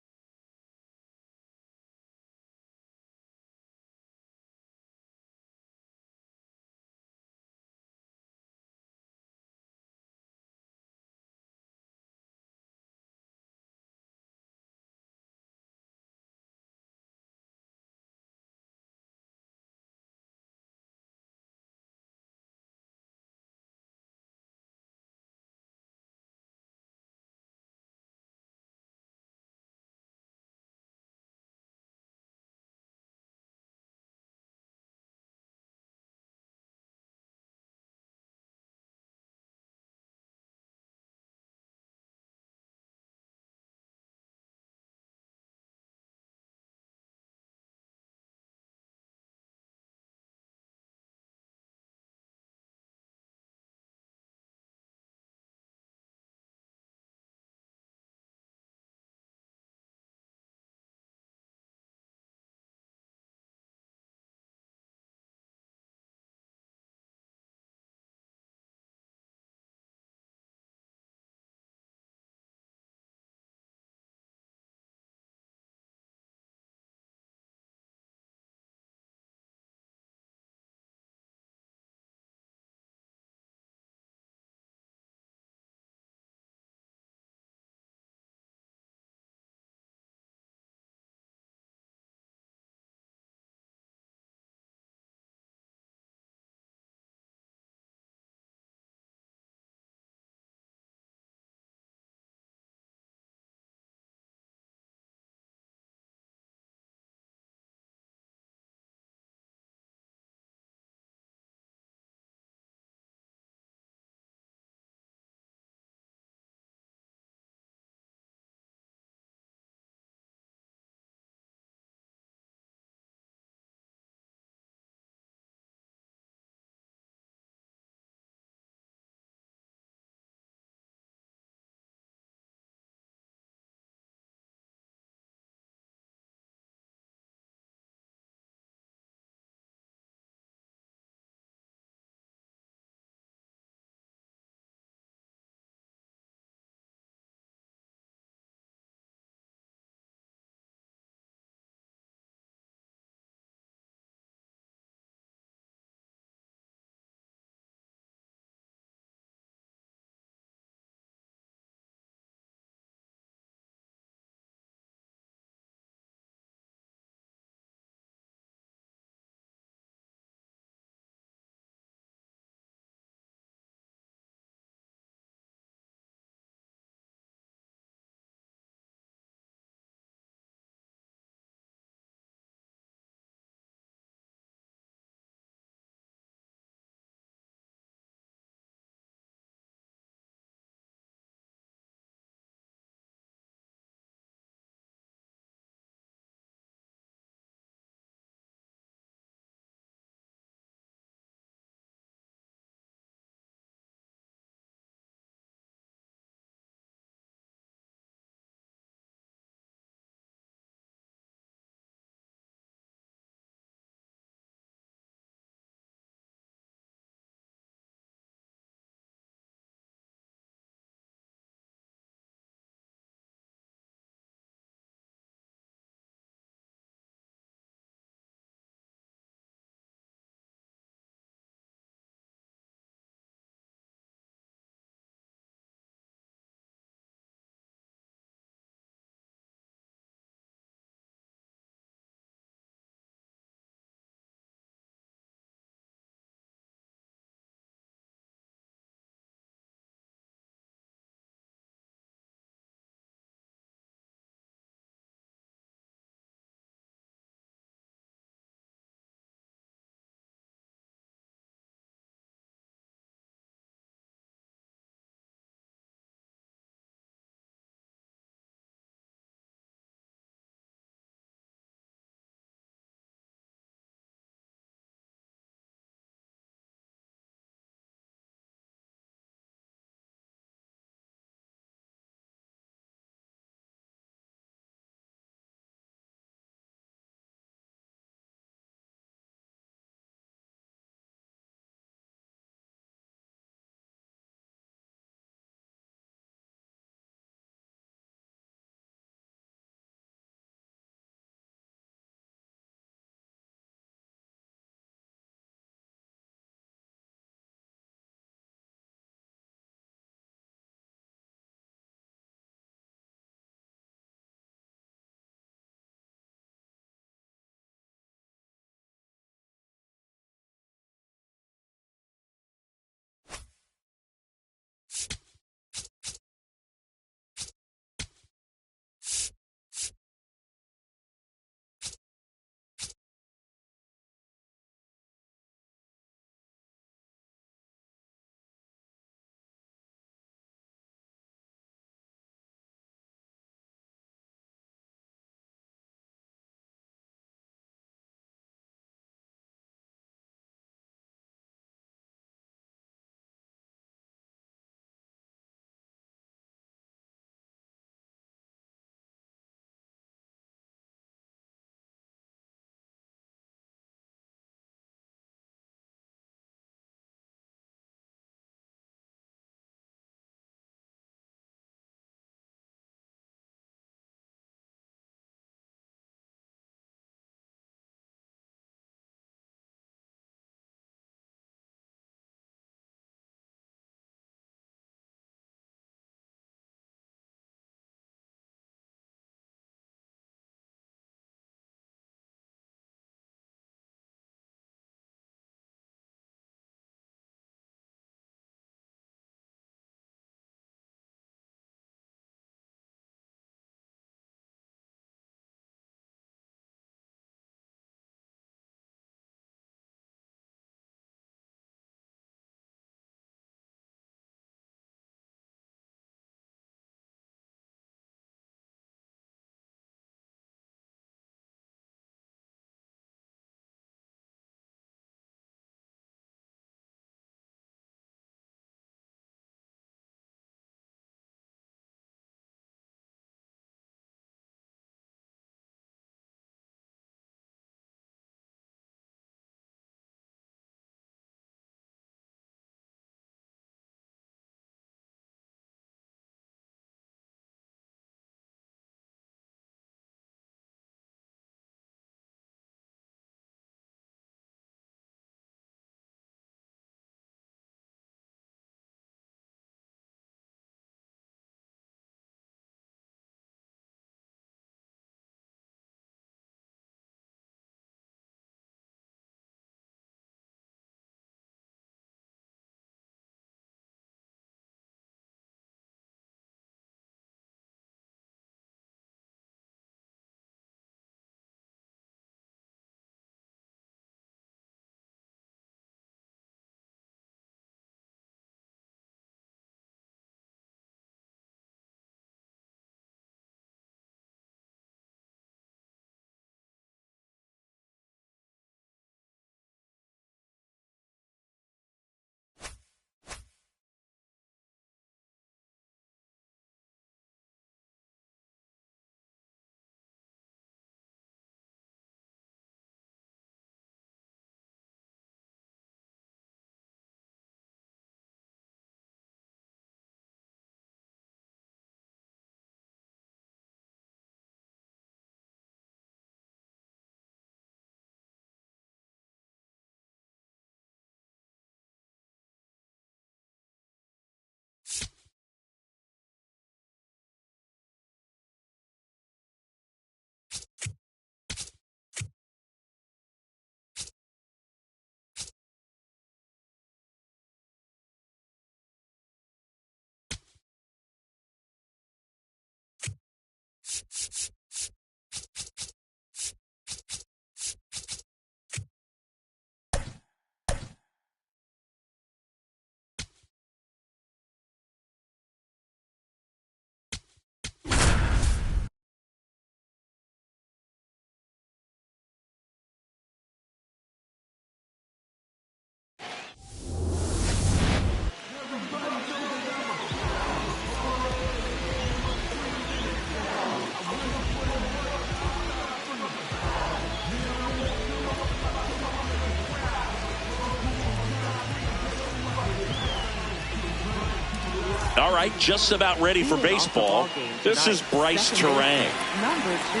All right, just about ready for baseball. This is Bryce Terang.
Number 2,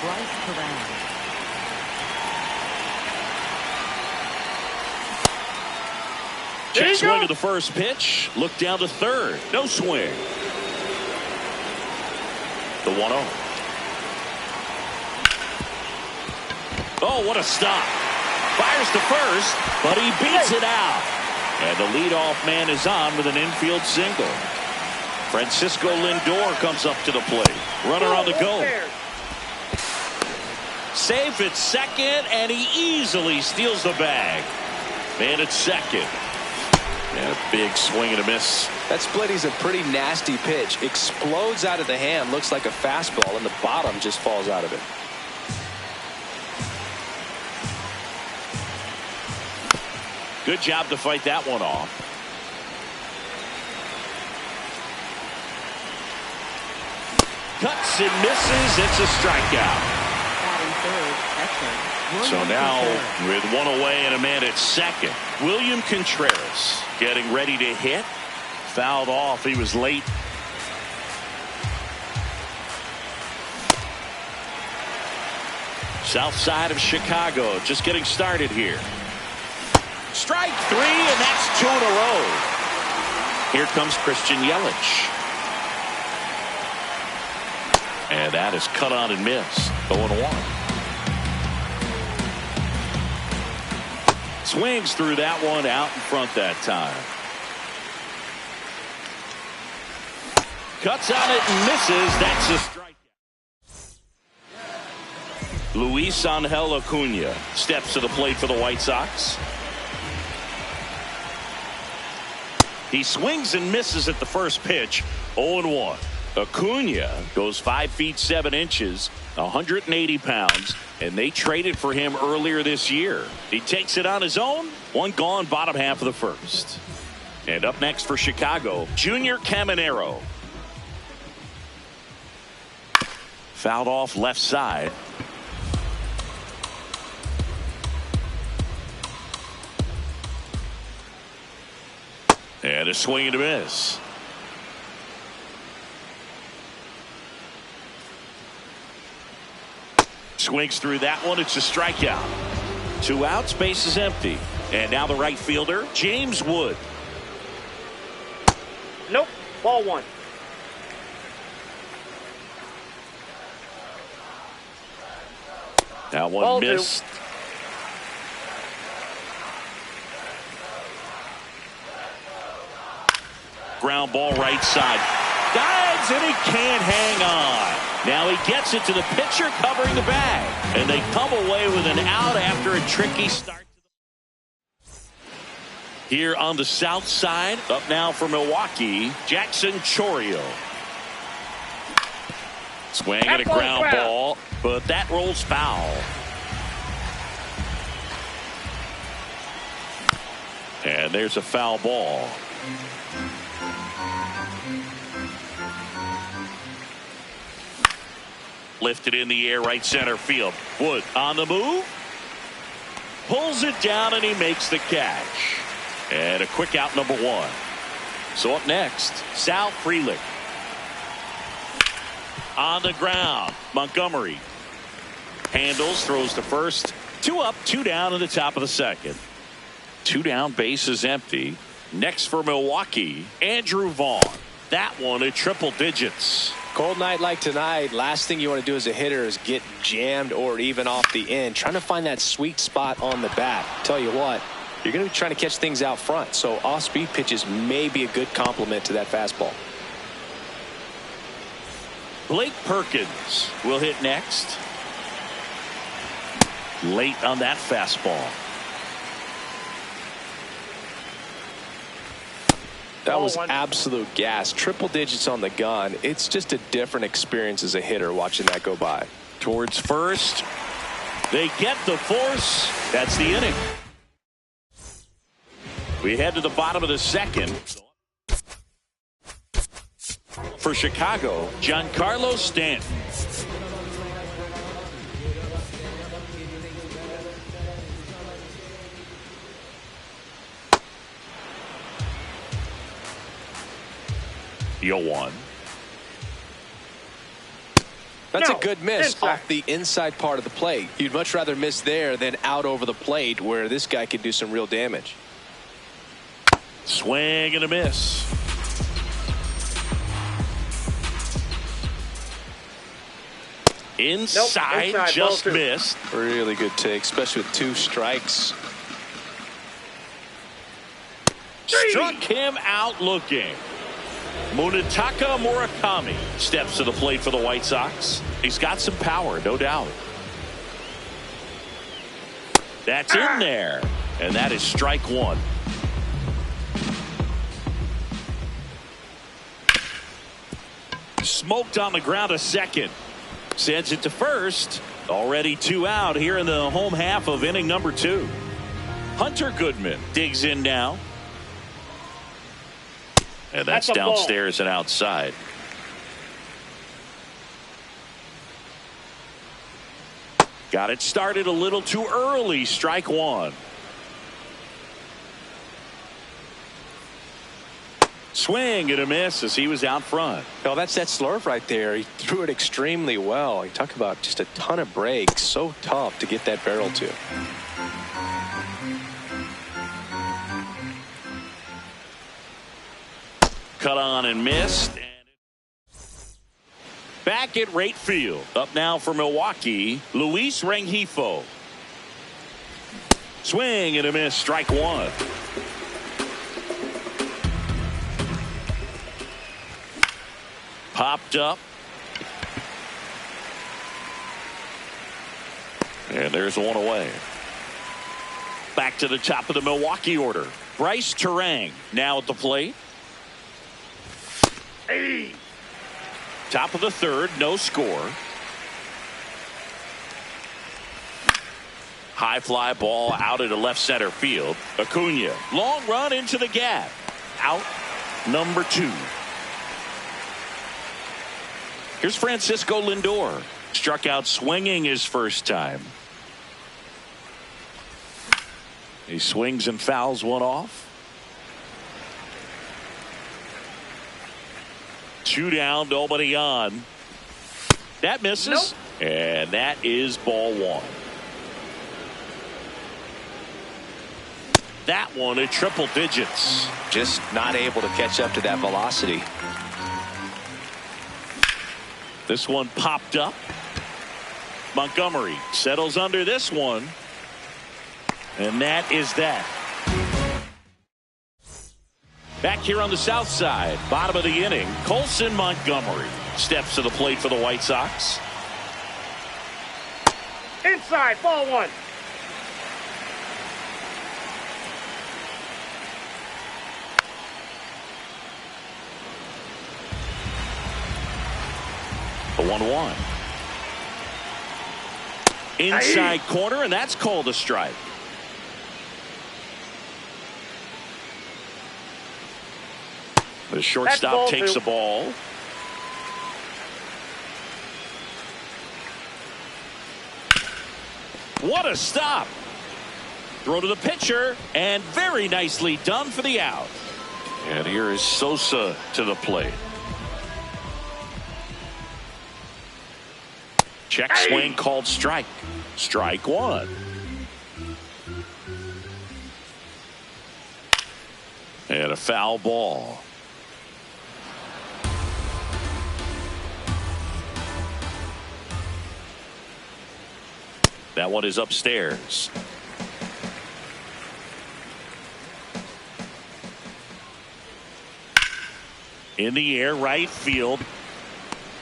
Bryce Terang.
Check swing of the first pitch. Look down to third. No swing. The 1-0. Oh, what a stop. Fires to first, but he beats it out. And the leadoff man is on with an infield single. Francisco Lindor comes up to the plate. Runner on the go. Safe at second, and he easily steals the bag. Man at second. And a big swing and a miss.
That splitty's a pretty nasty pitch. Explodes out of the hand. Looks like a fastball, and the bottom just falls out of it.
Good job to fight that one off. Cuts and misses. It's a strikeout. So now with one away and a man at second, William Contreras getting ready to hit. Fouled off. He was late. South side of Chicago just getting started here. Strike 3, and that's 2 in a row. Here comes Christian Yelich. And that is cut on and missed. 0-1. Swings through that one out in front that time. Cuts on it and misses. That's a strikeout. Luis Angel Acuna steps to the plate for the White Sox. He swings and misses at the first pitch. 0-1. Acuna goes 5 feet 7 inches, 180 pounds, and they traded for him earlier this year. He takes it on his own. 1 gone, bottom half of the first. And up next for Chicago, Junior Caminero. Fouled off left side. And a swing and a miss. Swings through that one. It's a strikeout. 2 outs, base is empty. And now the right fielder, James Wood.
Nope. Ball 1.
That one
Ball
missed.
2.
Ground ball right side. Dives and he can't hang on. Now he gets it to the pitcher covering the bag. And they come away with an out after a tricky start. Here on the south side, up now for Milwaukee, Jackson Chourio. Swing and a ground ball, but that rolls foul. And there's a foul ball. Lifted in the air, right center field. Wood on the move. Pulls it down and he makes the catch. And a quick out, number 1. So up next, Sal Frelick. On the ground, Montgomery. Handles, throws to first. 2 up, 2 down in the top of the second. 2 down, base is empty. Next for Milwaukee, Andrew Vaughn. That one at triple digits.
Cold night like tonight, last thing you want to do as a hitter is get jammed or even off the end. Trying to find that sweet spot on the bat. Tell you what, you're going to be trying to catch things out front. So off-speed pitches may be a good complement to that fastball.
Blake Perkins will hit next. Late on that fastball.
That was absolute gas. Triple digits on the gun. It's just a different experience as a hitter watching that go by.
Towards first. They get the force. That's the inning. We head to the bottom of the second. For Chicago, Giancarlo Stanton. 0-1.
That's
No,
a good miss
inside.
off the inside part of the plate. You'd much rather miss there than out over the plate where this guy can do some real damage.
Swing and a miss. Inside,
inside,
just
ball two.
missed.
Really good take, especially with 2 strikes.
Struck him out looking. Munetaka Murakami steps to the plate for the White Sox. He's got some power, no doubt. That's in there. And that is strike 1. Smoked on the ground a second. Sends it to first. Already 2 out here in the home half of inning number 2. Hunter Goodman digs in now. And that's
a ball.
downstairs and outside. Got it started a little too early. Strike 1. Swing and a miss as he was out front.
No, that's that slurve right there. He threw it extremely well. You talk about just a ton of breaks. So tough to get that barrel to.
Cut on and missed. Back at right field. Up now for Milwaukee, Luis Rengifo. Swing and a miss. Strike 1. Popped up. And there's one away. Back to the top of the Milwaukee order. Bryce Turang now at the plate. Hey. Top of the 3rd, no score. High fly ball out into left center field. Acuna, long run into the gap. Out number 2. Here's Francisco Lindor. Struck out swinging his first time. He swings and fouls one off. 2 down, nobody on. That misses. Nope. And that is ball 1. That one at triple digits.
Just not able to catch up to that velocity.
This one popped up. Montgomery settles under this one. And that is that. Back here on the south side, bottom of the inning, Colson Montgomery steps to the plate for the White Sox.
Inside, ball 1.
The 1-1. Inside corner, and that's called a strike. The shortstop takes the ball. What a stop. Throw to the pitcher, and very nicely done for the out. And here is Sosa to the plate. Check swing called strike. Strike 1. And a foul ball. That one is upstairs. In the air, right field.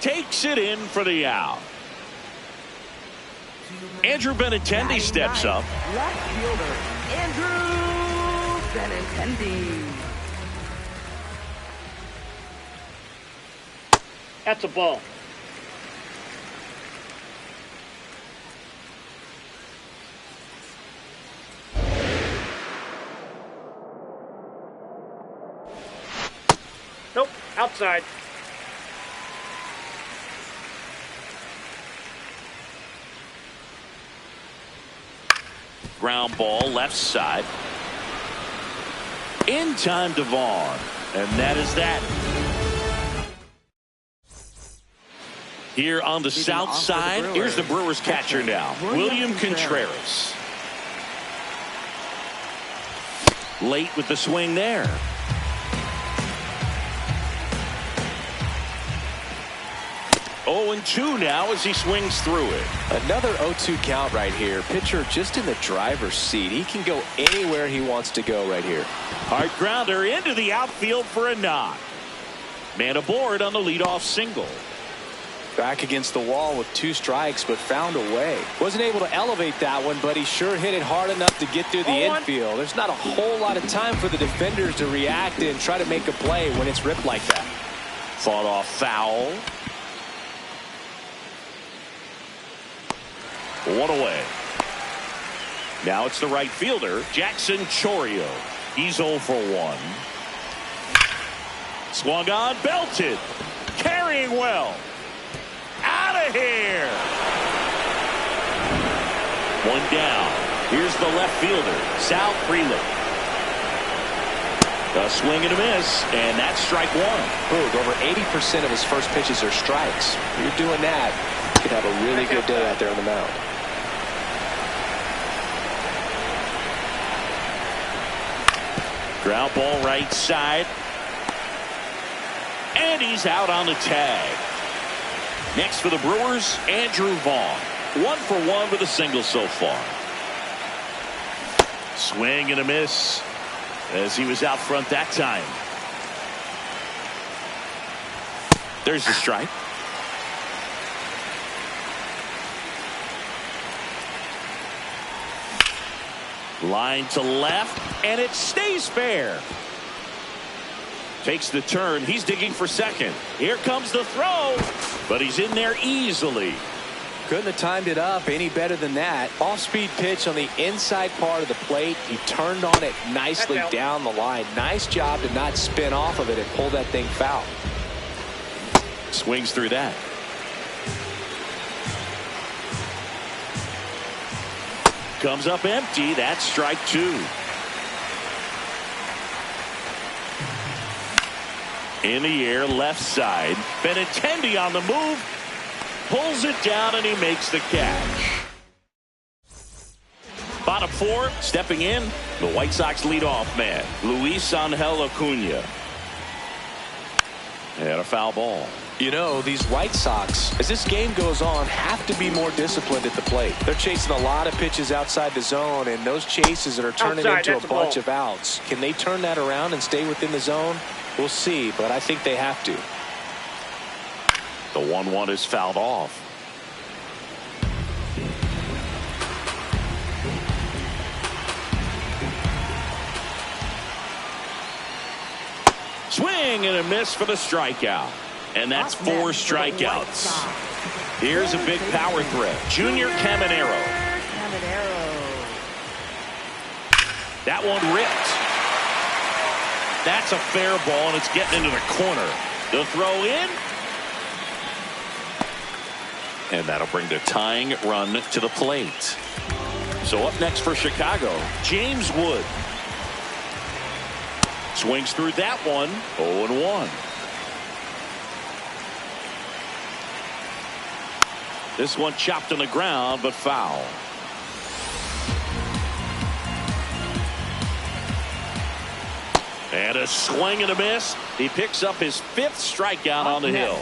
Takes it in for the out. Andrew Benintendi steps up.
Left fielder, Andrew Benintendi.
That's a ball. Nope, outside.
Ground ball left side. In time to Vaughn. And that is that. Here on the south side, here's the Brewers catcher now, William Contreras. Late with the swing there. Oh, and 2 now as he swings through it.
Another 0-2 count right here. Pitcher just in the driver's seat. He can go anywhere he wants to go right here.
Hard grounder into the outfield for a knock. Man aboard on the leadoff single.
Back against the wall with 2 strikes, but found a way. Wasn't able to elevate that one, but he sure hit it hard enough to get through the infield. There's not a whole lot of time for the defenders to react and try to make a play when it's ripped like that.
Fought off foul. 1 away. Now it's the right fielder, Jackson Chourio. He's 0 for 1. Swung on, belted. Carrying well. Out of here. 1 down. Here's the left fielder, Sal Frelick. A swing and a miss, and that's strike 1.
Boog, over 80% of his first pitches are strikes. You're doing that, you could have a really good day out there on the mound.
Ground ball right side. And he's out on the tag. Next for the Brewers, Andrew Vaughn. 1 for 1 with a single so far. Swing and a miss as he was out front that time. There's the strike. Line to left, and it stays fair. Takes the turn. He's digging for second. Here comes the throw, but he's in there easily.
Couldn't have timed it up any better than that. Off-speed pitch on the inside part of the plate. He turned on it nicely down the line. Nice job to not spin off of it and pull that thing foul.
Swings through that. Comes up empty. That's strike 2. In the air, left side. Benintendi on the move. Pulls it down, and he makes the catch. Bottom 4, stepping in, the White Sox leadoff man, Luis Angel Acuna. And a foul ball.
You know, these White Sox, as this game goes on, have to be more disciplined at the plate. They're chasing a lot of pitches outside the zone, and those chases that are turning into a bunch of outs. Can they turn that around and stay within the zone? We'll see, but I think they have to.
The 1-1 is fouled off. Swing and a miss for the strikeout. And that's 4 strikeouts. Here's a big power threat. Junior Caminero. That one ripped. That's a fair ball, and it's getting into the corner. The throw in. And that'll bring the tying run to the plate. So up next for Chicago, James Wood. Swings through that one. 0-1. This one chopped on the ground, but foul. And a swing and a miss. He picks up his 5th strikeout on the hill.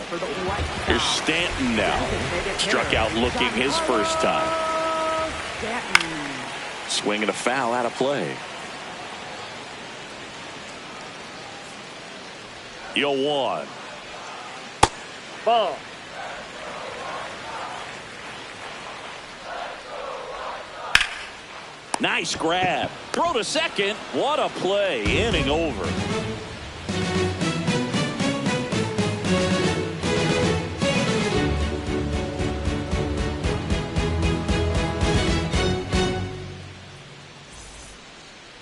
Here's Stanton now. Struck out looking his first time. Swing and a foul out of play. 0-1.
Ball.
Nice grab. Throw to second. What a play. Inning over.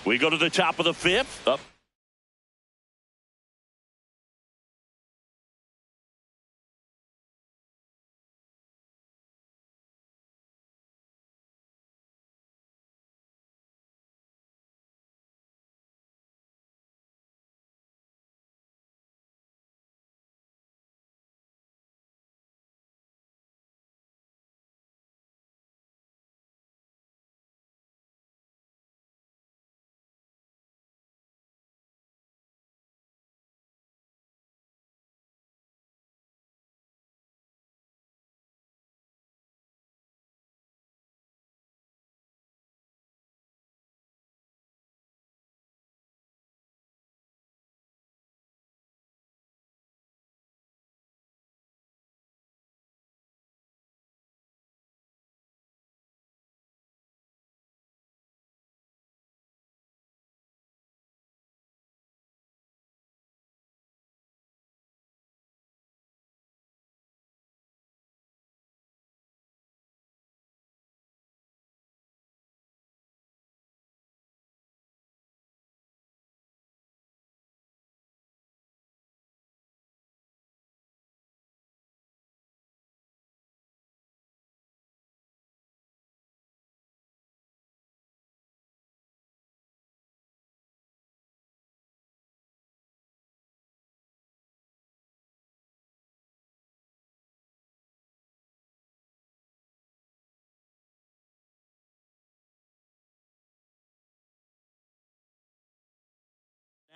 We go to the top of the 5th. Up.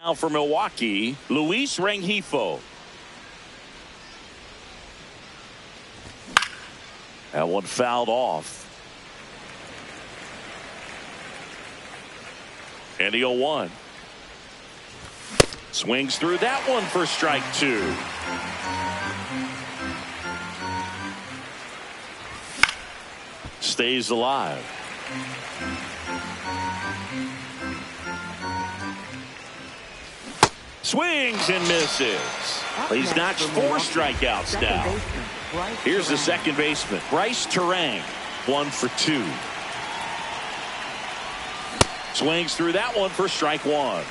Now for Milwaukee, Luis Rengifo. That one fouled off. And the 0-1. Swings through that one for strike 2. Stays alive. Swings and misses. He's notched 4 strikeouts now. Here's the second baseman, Bryce Turang, 1 for 2. Swings through that one for strike 1.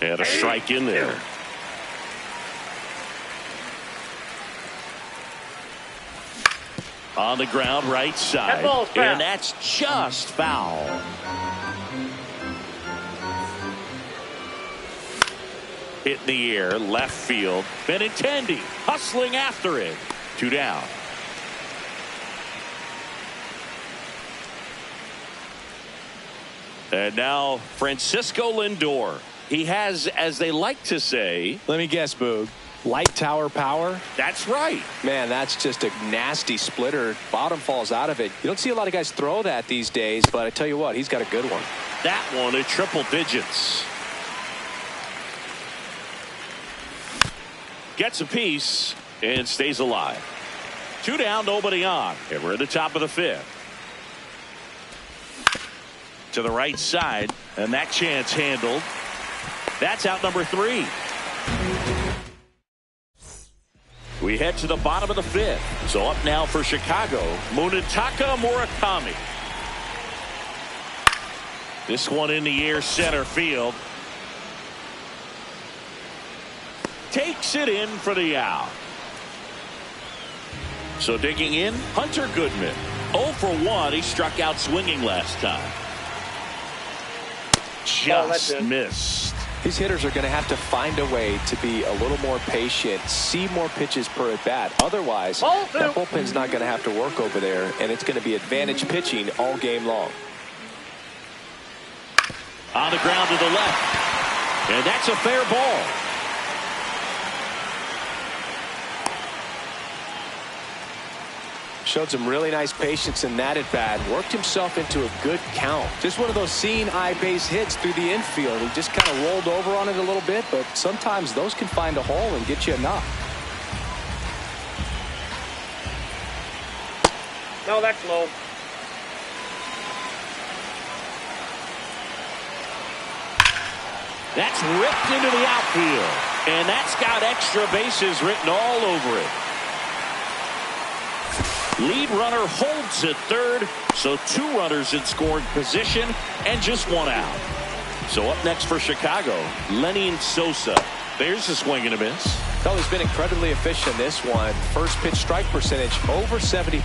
And a strike in there. On the ground, right side. And that's just foul. Hit in the air, left field. Benintendi hustling after it. 2 down. And now Francisco Lindor. He has, as they like to say.
Let me guess, Boog. Light tower power?
That's right.
Man, that's just a nasty splitter. Bottom falls out of it. You don't see a lot of guys throw that these days, but I tell you what, he's got a good one.
That one at triple digits. Gets a piece and stays alive. 2 down, nobody on. And we're at the top of the 5th. To the right side, and that chance handled. That's out number 3. We head to the bottom of the 5th. So up now for Chicago, Munetaka Murakami. This one in the air, center field. Takes it in for the out. So digging in, Hunter Goodman. 0 for 1. He struck out swinging last time. Just missed.
These hitters are going to have to find a way to be a little more patient, see more pitches per at bat. Otherwise, that bullpen's not going to have to work over there, and it's going to be advantage pitching all game long.
On the ground to the left, and that's a fair ball.
Showed some really nice patience in that at bat. Worked himself into a good count. Just one of those seeing eye base hits through the infield. He just kind of rolled over on it a little bit, but sometimes those can find a hole and get you a knock.
No, that's low.
That's ripped into the outfield, and that's got extra bases written all over it. Lead runner holds at third, so 2 runners in scoring position and just 1 out. So up next for Chicago, Lenyn Sosa. There's a swing and a miss.
Oh, he's been incredibly efficient in this one. First pitch strike percentage over 70%.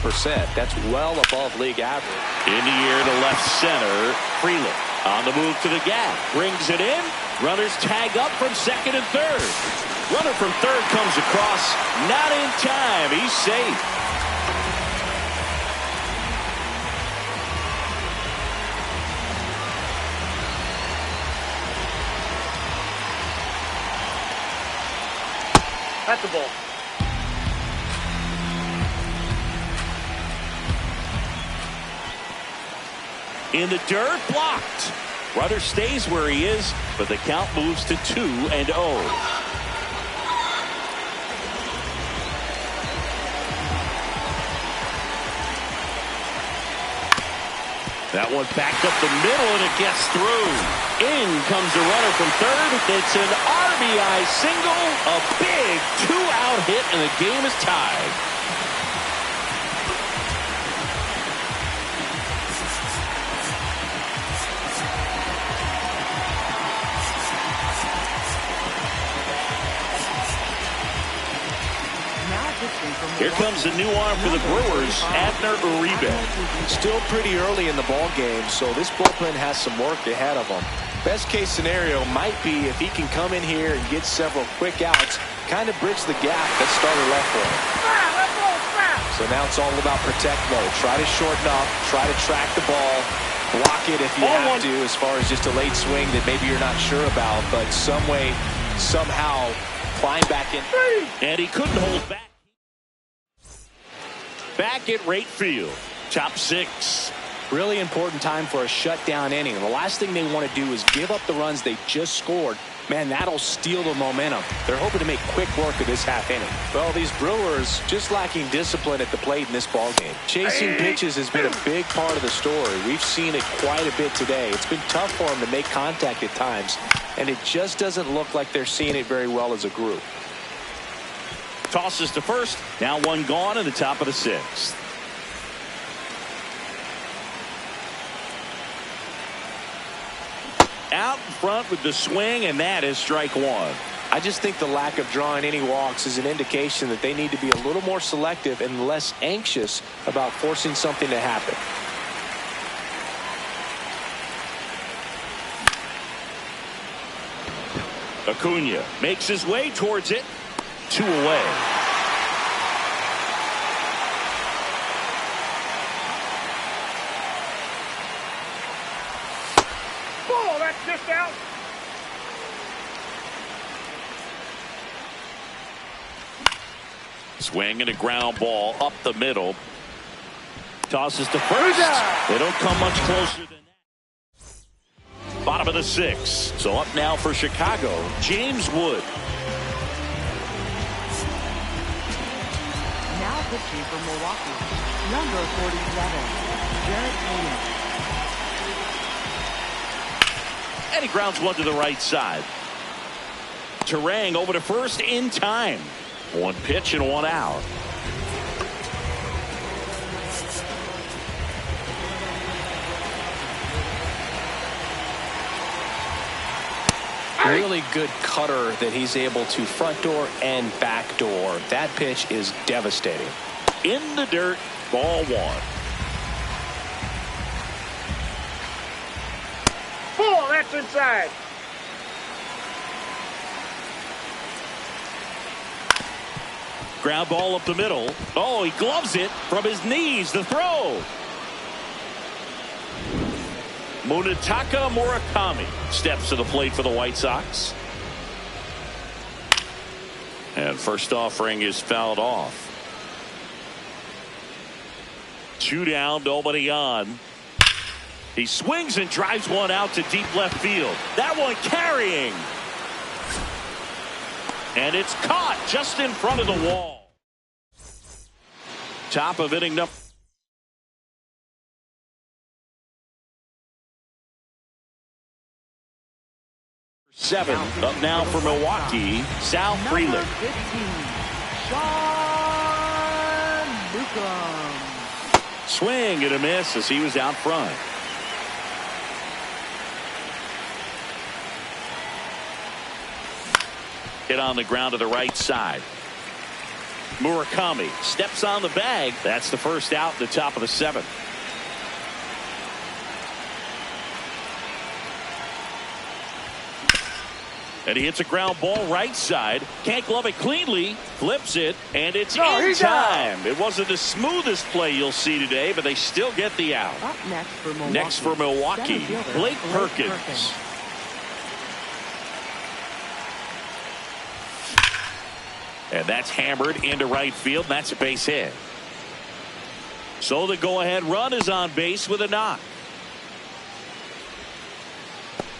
That's well above league average.
In the air to left center, Freeland on the move to the gap. Brings it in. Runners tag up from second and third. Runner from third comes across. Not in time. He's safe.
That's the ball.
In the dirt, blocked. Runner stays where he is, but the count moves to 2-0. That one backed up the middle, and it gets through. In comes the runner from third. It's an RBI single, a big 2-out hit, and the game is tied. Here comes the new arm for the Brewers, Abner Uribe.
Still pretty early in the ball game, so this bullpen has some work ahead of them. Best case scenario might be if he can come in here and get several quick outs, kind of bridge the gap that starter left for him. So now it's all about protect mode. Try to shorten up, try to track the ball, Block it if you
Ball
have
one.
to, as far as just a late swing that maybe you're not sure about, but some way, somehow, climb back in.
And he couldn't hold back. Back at right field. Top 6.
Really important time for a shutdown inning. The last thing they want to do is give up the runs they just scored. Man, that'll steal the momentum. They're hoping to make quick work of this half inning. Well, these Brewers just lacking discipline at the plate in this ballgame. Chasing pitches has been a big part of the story. We've seen it quite a bit today. It's been tough for them to make contact at times, and it just doesn't look like they're seeing it very well as a group.
Tosses to first. Now one gone in the top of the 6th. Out in front with the swing, and that is strike 1.
I just think the lack of drawing any walks is an indication that they need to be a little more selective and less anxious about forcing something to happen.
Acuna makes his way towards it. 2 away.
Ball, that's just out.
Swing and a ground ball up the middle. Tosses to first. They don't come much closer than that. Bottom of the 6th. So up now for Chicago, James Wood.
Now pitching for Milwaukee, number 47, Jarrett Hayden.
And he grounds one to the right side. Terang over to first in time. 1 pitch and 1 out.
Really good cutter that he's able to front door and back door. That pitch is devastating.
In the dirt, ball 1.
Ball, that's inside.
Ground ball up the middle. Oh, he gloves it from his knees. The throw. Munetaka Murakami steps to the plate for the White Sox. And first offering is fouled off. 2 down, nobody on. He swings and drives one out to deep left field. That one carrying. And it's caught just in front of the wall. Top of inning number 7. Up now for Milwaukee, Sal Frelick.
Number 15, Sean Newcomb.
Swing and a miss as he was out front. Hit on the ground to the right side. Murakami steps on the bag. That's the first out in the top of the 7th. And he hits a ground ball right side. Can't glove it cleanly. Flips it. And it's in time. It wasn't the smoothest play you'll see today, but they still get the out.
Up
Next for Milwaukee,
center fielder,
Blake Perkins. And that's hammered into right field. And that's a base hit. So the go-ahead run is on base with a knock.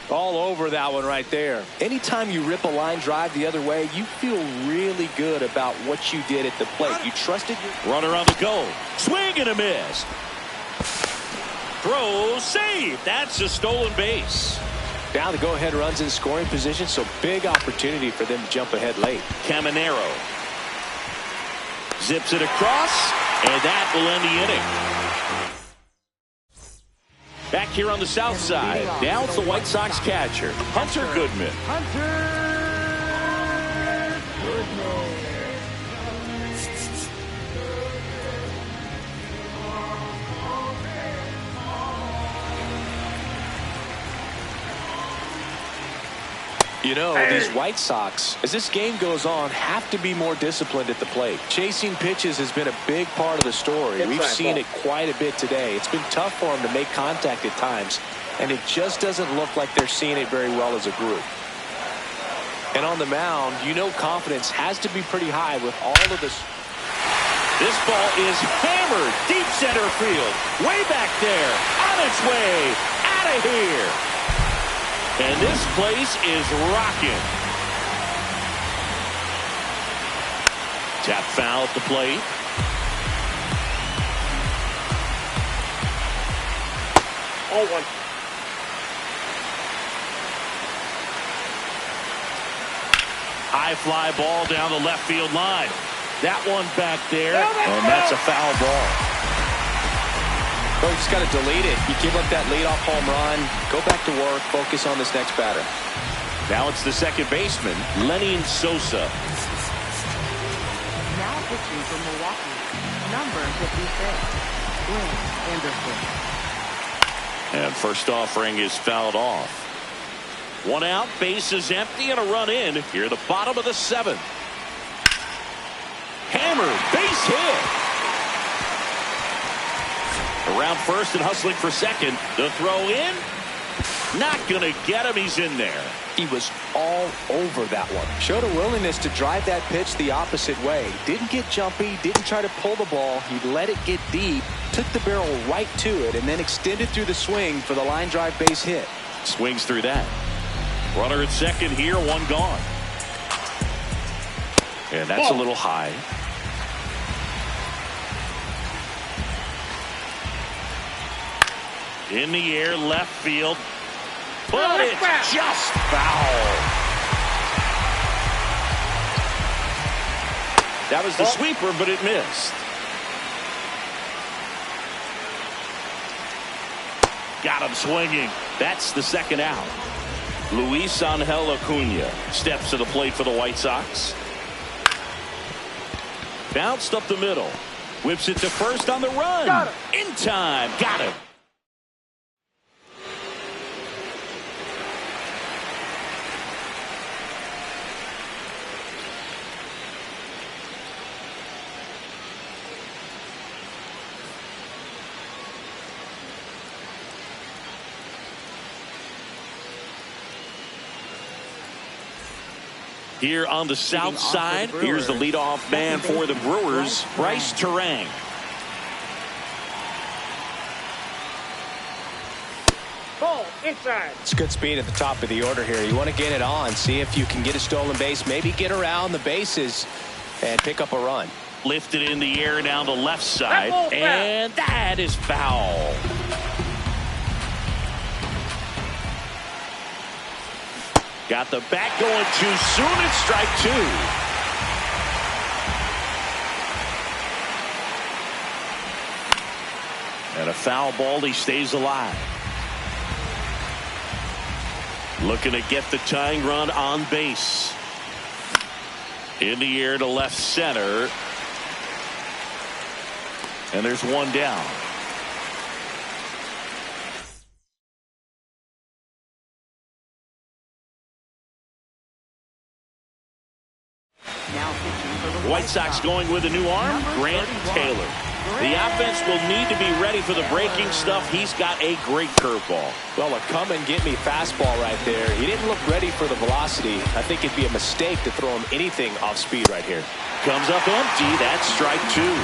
All over that one right there. Anytime you rip a line drive the other way, you feel really good about what you did at the plate. You trusted your
Runner on the go. Swing and a miss. Throw, save. That's a stolen base.
Now the go-ahead runs in scoring position, so big opportunity for them to jump ahead late.
Caminero zips it across, and that will end the inning. Back here on the south side, now it's the White Sox catcher, Hunter Goodman.
You know, these White Sox, as this game goes on, have to be more disciplined at the plate. Chasing pitches has been a big part of the story. We've seen it quite a bit today. It's been tough for them to make contact at times, and it just doesn't look like they're seeing it very well as a group. And on the mound, you know confidence has to be pretty high with all of this.
This ball is hammered deep center field. Way back there. On its way. Out of here. And this place is rocking. Tap foul at the plate.
Oh, one.
High fly ball down the left field line. That one back there, and that's a foul ball.
Oh, you just got to delete it. You give up that leadoff home run. Go back to work. Focus on this next batter.
Now it's the second baseman, Lenny Sosa.
Now pitching for Milwaukee, number 56, Glenn Anderson.
And first offering is fouled off. One out, base is empty, and a run in here at the bottom of the seventh. Hammered, base hit. Around first and hustling for second. The throw in. Not going to get him. He's in there.
He was all over that one. Showed a willingness to drive that pitch the opposite way. Didn't get jumpy, didn't try to pull the ball. He let it get deep, took the barrel right to it, and then extended through the swing for the line drive base hit.
Swings through that. Runner at second here, one gone. And that's a little high. In the air, left field. But it's just foul. That was the sweeper, but it missed. Got him swinging. That's the second out. Luis Angel Acuna steps to the plate for the White Sox. Bounced up the middle. Whips it to first on the run.
Got him.
In time. Got him. Here on the south side, here's the leadoff man for the Brewers, Bryce Turang.
Ball inside.
It's good speed at the top of the order here. You want to get it on, see if you can get a stolen base, maybe get around the bases and pick up a run.
Lifted in the air down the left side, and that is foul. Got the bat going too soon. It's strike two. And a foul ball. He stays alive. Looking to get the tying run on base. In the air to left center. And there's one down. White Sox going with a new arm, Grant Taylor. The offense will need to be ready for the breaking stuff. He's got a great curveball.
Well, a come-and-get-me fastball right there. He didn't look ready for the velocity. I think it'd be a mistake to throw him anything off speed right here.
Comes up empty. That's strike two.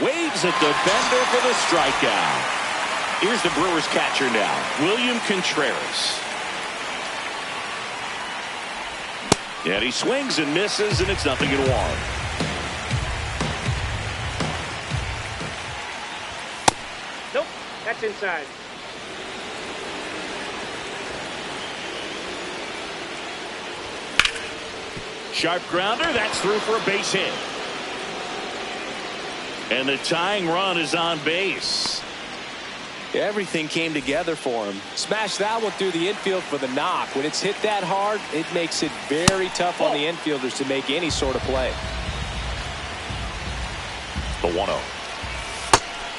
Waves at the bender for the strikeout. Here's the Brewers catcher now, William Contreras. And he swings and misses, and it's 0-1.
Nope, that's inside.
Sharp grounder, that's through for a base hit. And the tying run is on base.
Everything came together for him. Smashed that one through the infield for the knock. When it's hit that hard, it makes it very tough on the infielders to make any sort of play.
The 1-0.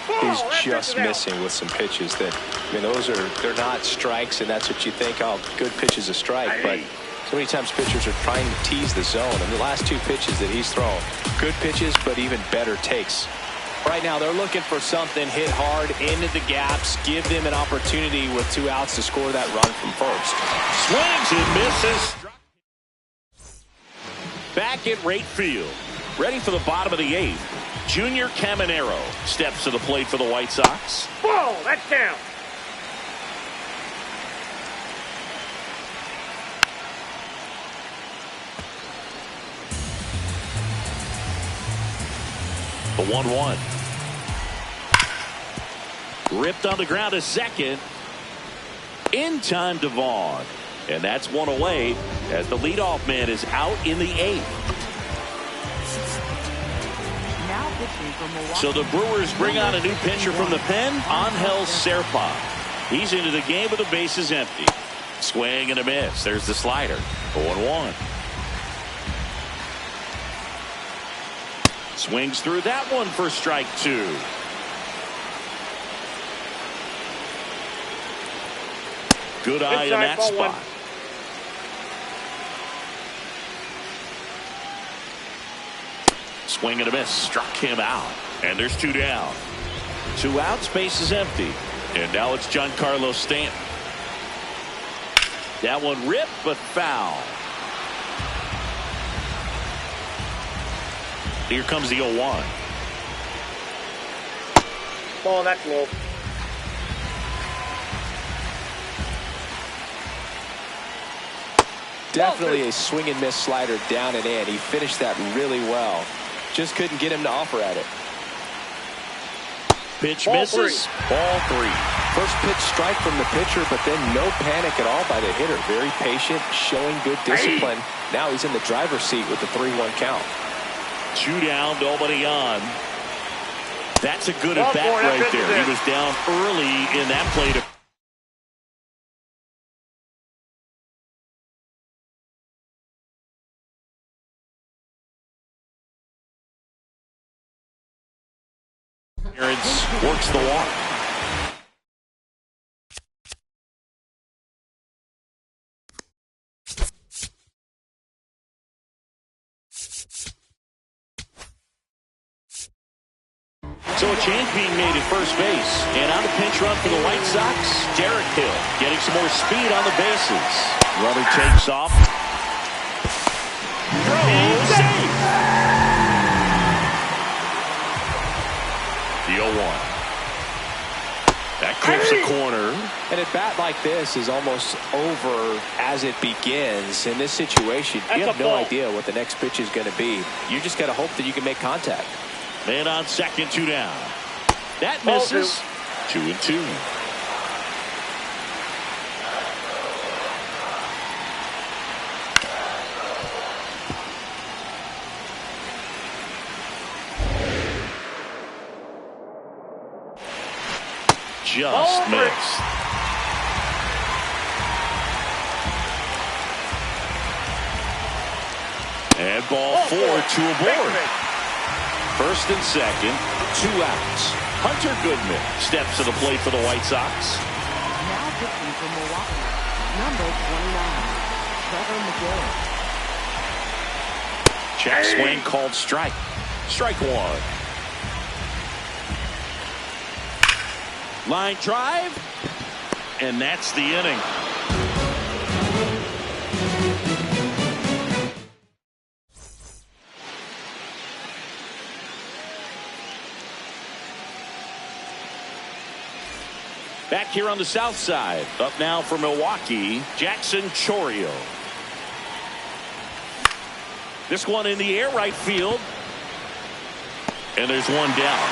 He's
that
just
pitch is out.
missing with some pitches that, I mean, they're not strikes, and that's what you think, oh, good pitch is a strike. But so many times pitchers are trying to tease the zone, and the last two pitches that he's thrown, good pitches, but even better takes. Right now, they're looking for something, hit hard into the gaps, give them an opportunity with 2 outs to score that run from first.
Swings and misses. Back at right field, ready for the bottom of the 8th. Junior Caminero steps to the plate for the White Sox.
Ball, that's down.
The 1-1. Ripped on the ground to second. In time to Vaughn. And that's one away as the leadoff man is out in the 8th.
Now pitching for Milwaukee.
So the Brewers bring on a new pitcher from the pen, Angel Serpa. He's into the game with the bases empty. Swing and a miss. There's the slider. 0-1. Swings through that one for strike 2. Good eye in that spot. Swing and a miss. Struck him out. And there's 2 down. 2 outs. Base is empty. And now it's Giancarlo Stanton. That one ripped but foul. Here comes the 0-1.
Ball, that's low.
Definitely a swing and miss slider down and in. He finished that really well. Just couldn't get him to offer at it.
Pitch
Ball
misses. Ball 3.
First pitch strike from the pitcher, but then no panic at all by the hitter. Very patient, showing good discipline. Now he's in the driver's seat with the 3-1 count.
2 down, nobody on. That's a good at bat
Ball 4, that
right
pitch is
there.
in.
He was down early in that play to works the walk. So a change being made at first base. And on the pinch run for the White Sox, Derek Hill getting some more speed on the bases. Runner takes off. Throw safe. The 0-1. That clips the corner.
And a bat like this is almost over as it begins. In this situation, you have no idea what the next pitch is going to be. You just got to hope that you can make contact.
Man on second, 2 down. That misses. 2-2. Just missed. And ball 4, 2 aboard. First and second, 2 outs. Hunter Goodman steps to the plate for the White Sox.
Now pitching for Milwaukee. Number 29. Trevor McGill.
Check swing called strike. Strike 1. Line drive. And that's the inning. Back here on the south side. Up now for Milwaukee, Jackson Chourio. This one in the air right field. And there's 1 down.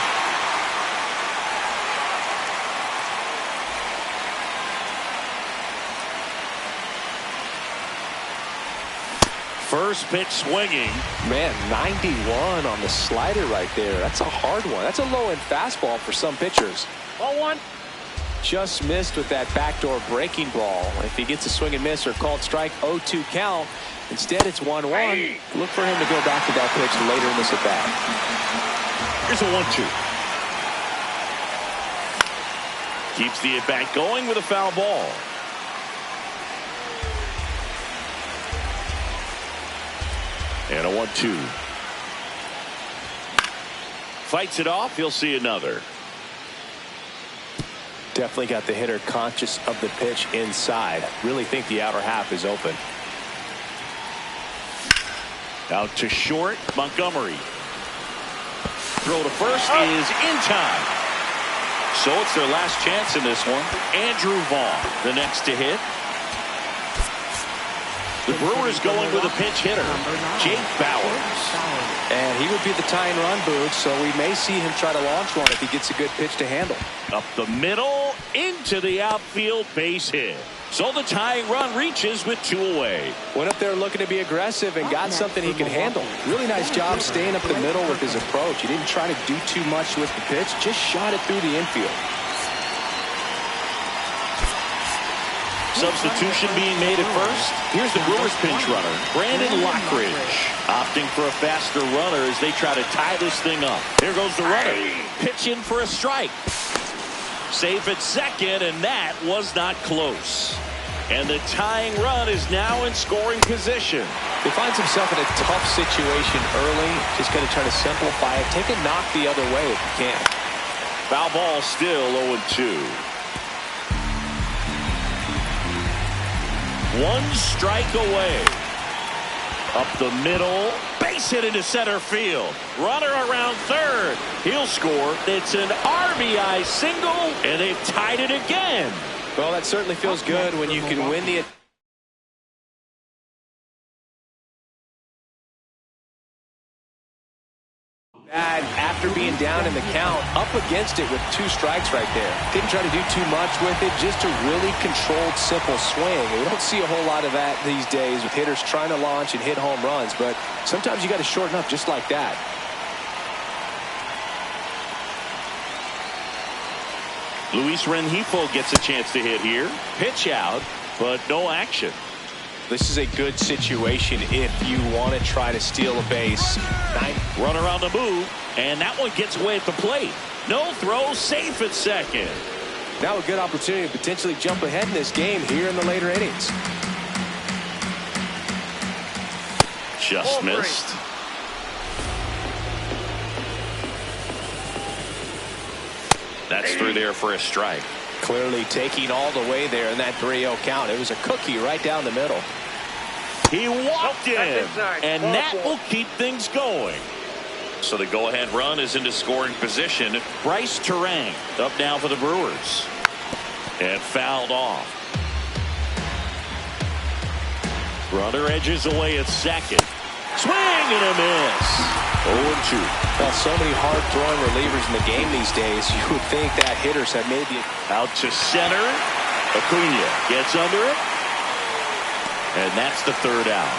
First pitch swinging.
Man, 91 on the slider right there. That's a hard one. That's a low-end fastball for some pitchers.
Ball 1.
Just missed with that backdoor breaking ball. If he gets a swing and miss or called strike, 0-2 count. Instead, it's 1-1. Look for him to go back to that pitch later in this at bat.
Here's a 1-2. Keeps the at-bat going with a foul ball. And a 1-2. Fights it off. He'll see another.
Definitely got the hitter conscious of the pitch inside. Really think the outer half is open.
Out to short. Montgomery. Throw to first is in time. So it's their last chance in this one. Andrew Vaughn, the next to hit. The Brewers going with a pinch hitter, Jake Bauers.
And he would be the tying run, Boog, so we may see him try to launch one if he gets a good pitch to handle.
Up the middle, into the outfield, base hit. So the tying run reaches with 2 away.
Went up there looking to be aggressive and got something he could handle. Really nice job staying up the middle with his approach. He didn't try to do too much with the pitch, just shot it through the infield.
Substitution being made at first. Here's the Brewers pinch runner, Brandon Lockridge, opting for a faster runner as they try to tie this thing up. Here goes the runner, pitching for a strike. Safe at second, and that was not close. And the tying run is now in scoring position.
He finds himself in a tough situation early. Just going to try to simplify it. Take a knock the other way if you can.
Foul ball still 0-2. 1 strike away. Up the middle. Base hit into center field. Runner around third. He'll score. It's an RBI single, and they've tied it again.
Well, that certainly feels good when you can win the... After being down in the count, up against it with 2 strikes right there. Didn't try to do too much with it, just a really controlled, simple swing. We don't see a whole lot of that these days with hitters trying to launch and hit home runs, but sometimes you got to shorten up just like that.
Luis Rengifo gets a chance to hit here. Pitch out, but no action.
This is a good situation if you want to try to steal a base.
Runner on the move, and that one gets away at the plate. No throw, safe at second.
Now a good opportunity to potentially jump ahead in this game here in the later innings.
Just missed. That's through there for a strike.
Clearly taking all the way there in that 3-0 count. It was a cookie right down the middle.
He walked in, and that will keep things going. So the go-ahead run is into scoring position. Bryce Turang up now for the Brewers. And fouled off. Runner edges away at second. Swing and a miss. 0-2.
Well, so many hard-throwing relievers in the game these days. You would think that hitters have made the...
Out to center. Acuna gets under it. And that's the 3rd out.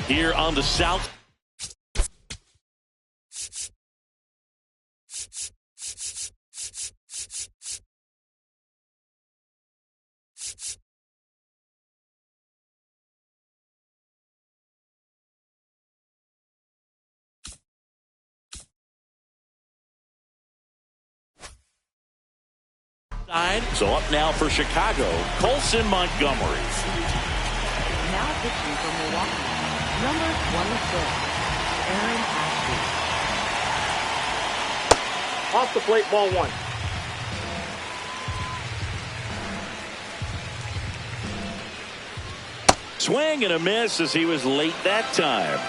Here on the south. So up now for Chicago, Colson Montgomery.
Now pitching for Milwaukee, number 26, Aaron Ashby.
Off the plate, ball 1.
Swing and a miss as he was late that time.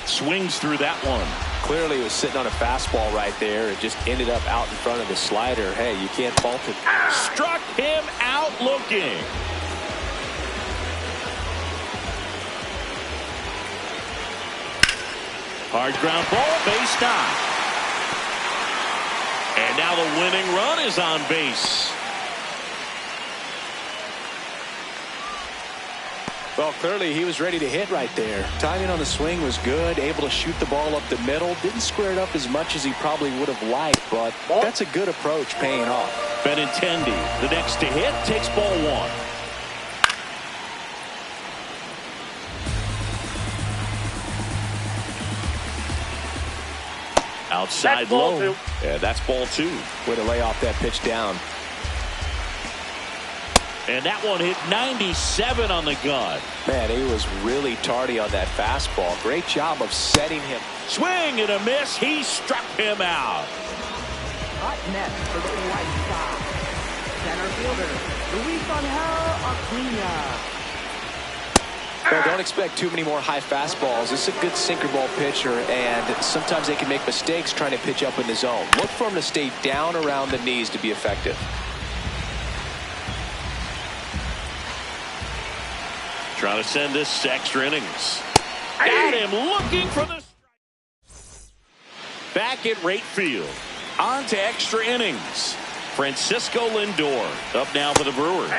Swings through that one.
Clearly was sitting on a fastball right there. It just ended up out in front of the slider. Hey, you can't fault it.
Struck him out looking. Hard ground ball, base stop. And now the winning run is on base.
Well, clearly he was ready to hit right there. Timing on the swing was good, able to shoot the ball up the middle. Didn't square it up as much as he probably would have liked, but that's a good approach paying off.
Benintendi, the next to hit, takes ball 1. Outside
That's ball
low.
two.
Yeah, that's ball 2.
Way to lay off that pitch down.
And that one hit 97 on the gun.
Man, he was really tardy on that fastball. Great job of setting him.
Swing and a miss. He struck him out.
Up next for the White Sox, center fielder Luis Angel Acuna.
Well, don't expect too many more high fastballs. This is a good sinker ball pitcher, and sometimes they can make mistakes trying to pitch up in the zone. Look for him to stay down around the knees to be effective.
Trying to send this to extra innings. Got him looking for the strike. Back at right field. On to extra innings. Francisco Lindor up now for the Brewers.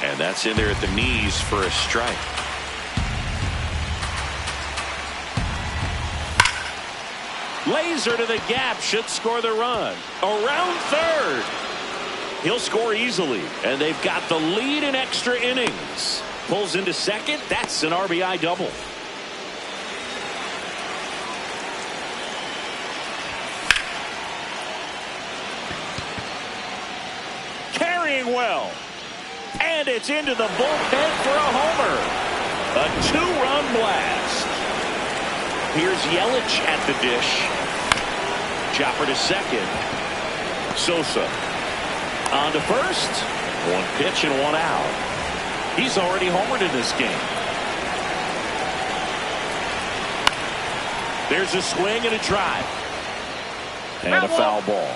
And that's in there at the knees for a strike. Laser to the gap, should score the run. Around third. He'll score easily, and they've got the lead in extra innings. Pulls into second. That's an RBI double. Carrying well. And it's into the bullpen for a homer. A 2-run blast. Here's Yelich at the dish. Chopper to second. Sosa on to first. 1 pitch and 1 out. He's already homered in this game. There's a swing and a drive. And a foul ball.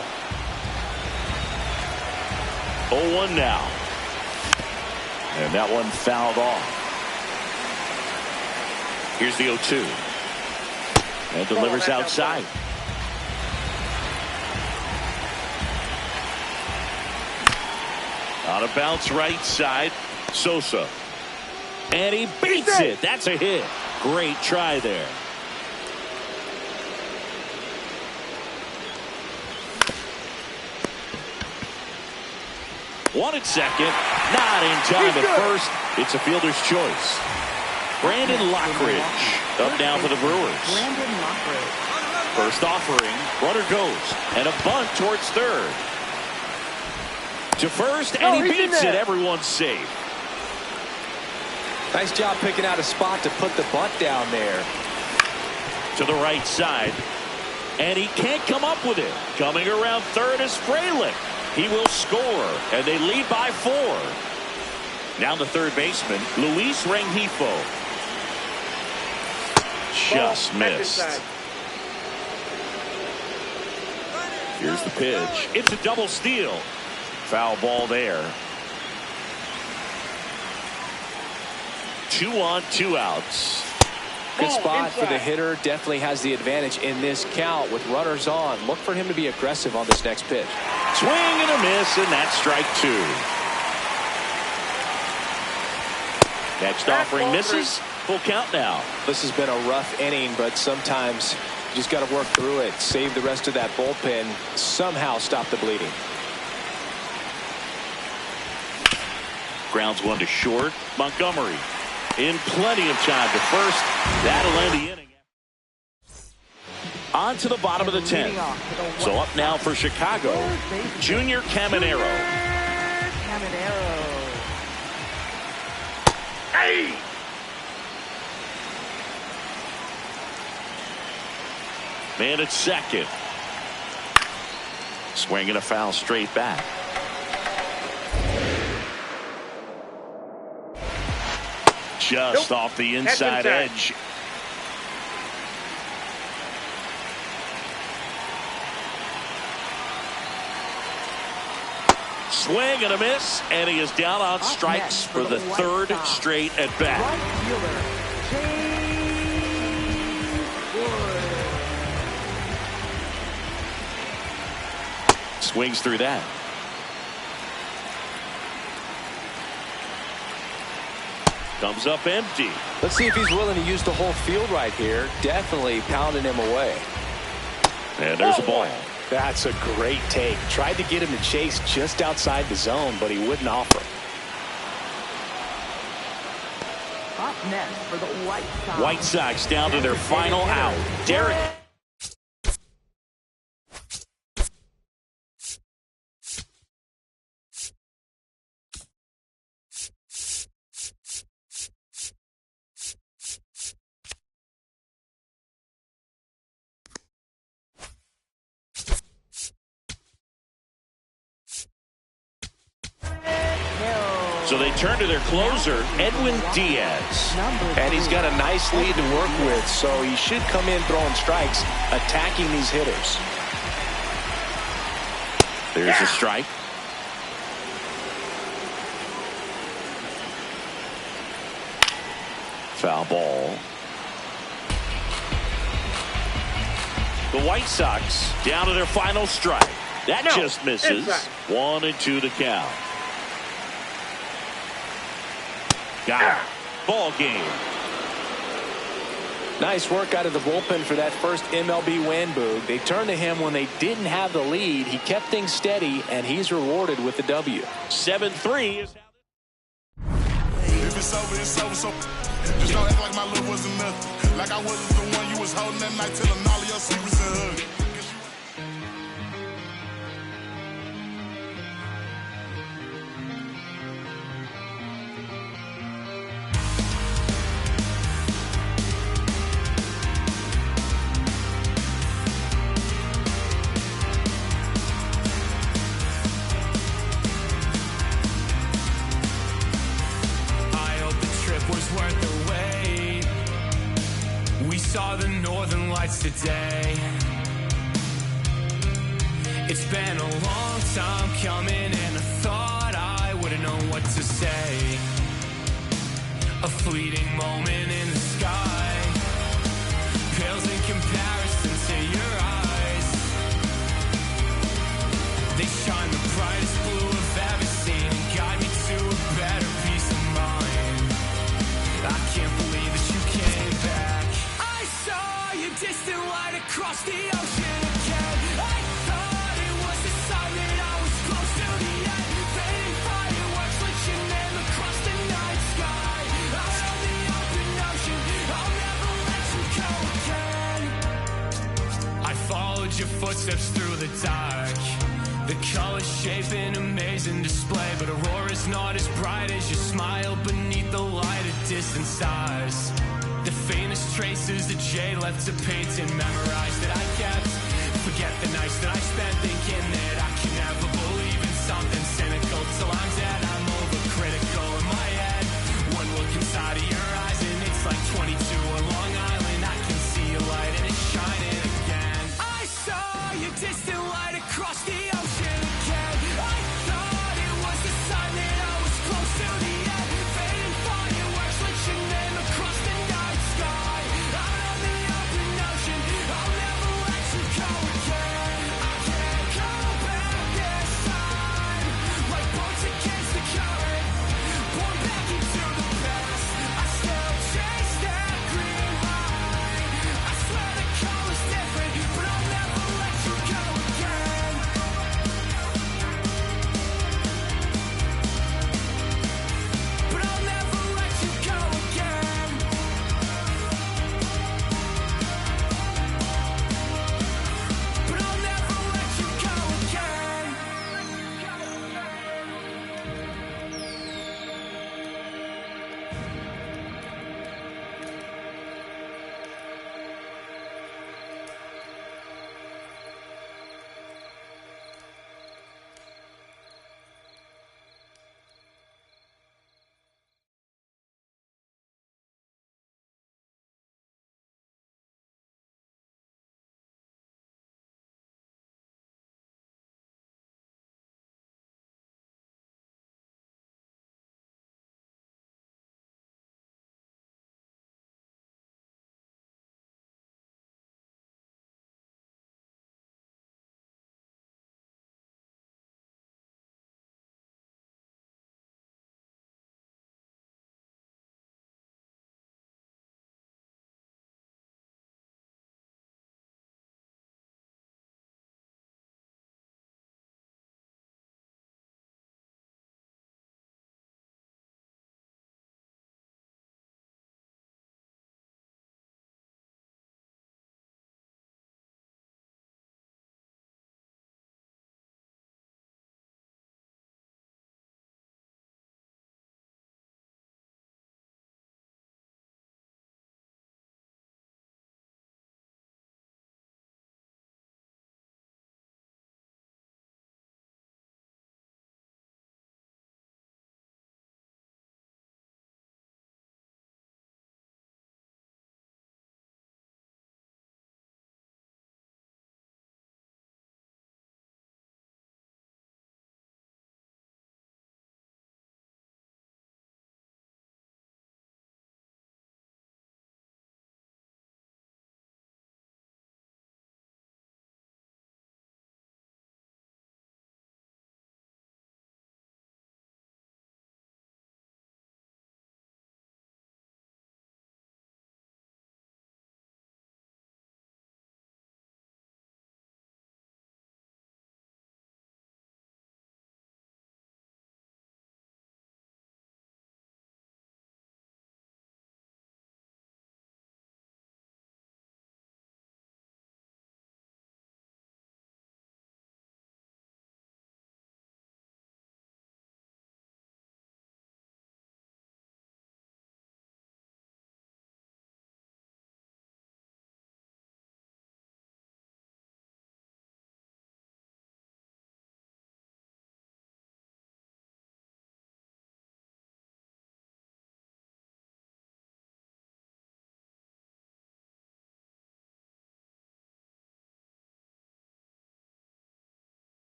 0-1 now. And that one fouled off. Here's the 0-2. And delivers outside. Out of bounds right side. Sosa. And he beats it. That's a hit. Great try there. Wanted second. Not in time at first. It's a fielder's choice. Brandon Lockridge up now for the Brewers.
Brandon Lockridge.
First offering. Runner goes. And a bunt towards third. To first, and he beats it. Everyone's safe.
Nice job picking out a spot to put the bunt down there.
To the right side. And he can't come up with it. Coming around third is Frelick. He will score, and they lead by 4. Now the third baseman, Luis Rengifo. Just missed. Here's the pitch. It's a double steal. Foul ball there. 2 on, 2 outs.
Good spot for the hitter. Definitely has the advantage in this count with runners on. Look for him to be aggressive on this next pitch.
Swing and a miss, and that's strike 2. Next offering misses. Full count now.
This has been a rough inning, but sometimes you just got to work through it. Save the rest of that bullpen. Somehow stop the bleeding.
Grounds one to short. Montgomery in plenty of time to first. That'll end the inning. On to the bottom of the 10th. So up now for Chicago, Junior Caminero. Hey! Man at second. Swinging a foul straight back. Just off the inside edge. Swing and a miss, and he is down on strikes for the 3rd straight at bat. Swings through that. Comes up empty.
Let's see if he's willing to use the whole field right here. Definitely pounding him away.
And there's a ball.
That's a great take. Tried to get him to chase just outside the zone, but he wouldn't offer.
Up next for the White Sox.
White Sox down to their final out. Derek So they turn to their closer, Edwin Diaz.
And he's got a nice lead to work with, so he should come in throwing strikes, attacking these hitters.
There's a strike. Foul ball. The White Sox down to their final strike. That just misses. 1-2 the count. Got it. Ball game.
Nice work out of the bullpen for that first MLB win, Boog. They turned to him when they didn't have the lead. He kept things steady, and he's rewarded with the W.
7-3 is
If it's over, it's over. So just don't act like my love wasn't nothing. Like I wasn't the one you was holding that night, telling all of your secrets and hugging.
Saw the northern lights today. It's been a long time coming, and I thought I wouldn't know what to say. A fleeting moment in the sky pales in comparison to your eyes. They shine the brightest blue I've ever seen and guide me to a better peace of mind. I can't believe that you came back. Distant light across the ocean again. I thought it was a sign that I was close to the end. Fading fireworks lynching them across the night sky. Out on the open ocean, I'll never let you go again. I followed your footsteps through the dark. The colors shape an amazing display, but Aurora's not as bright as your smile beneath the light of distant stars. The faintest traces that Jay left to paint and memorize that I kept. Forget the nights that I spent thinking that I can never believe in something cynical. Till I'm dead, I'm overcritical in my head. One look inside of your eyes and it's like 22 on Long Island. I can see a light and it's shining again. I saw you distant.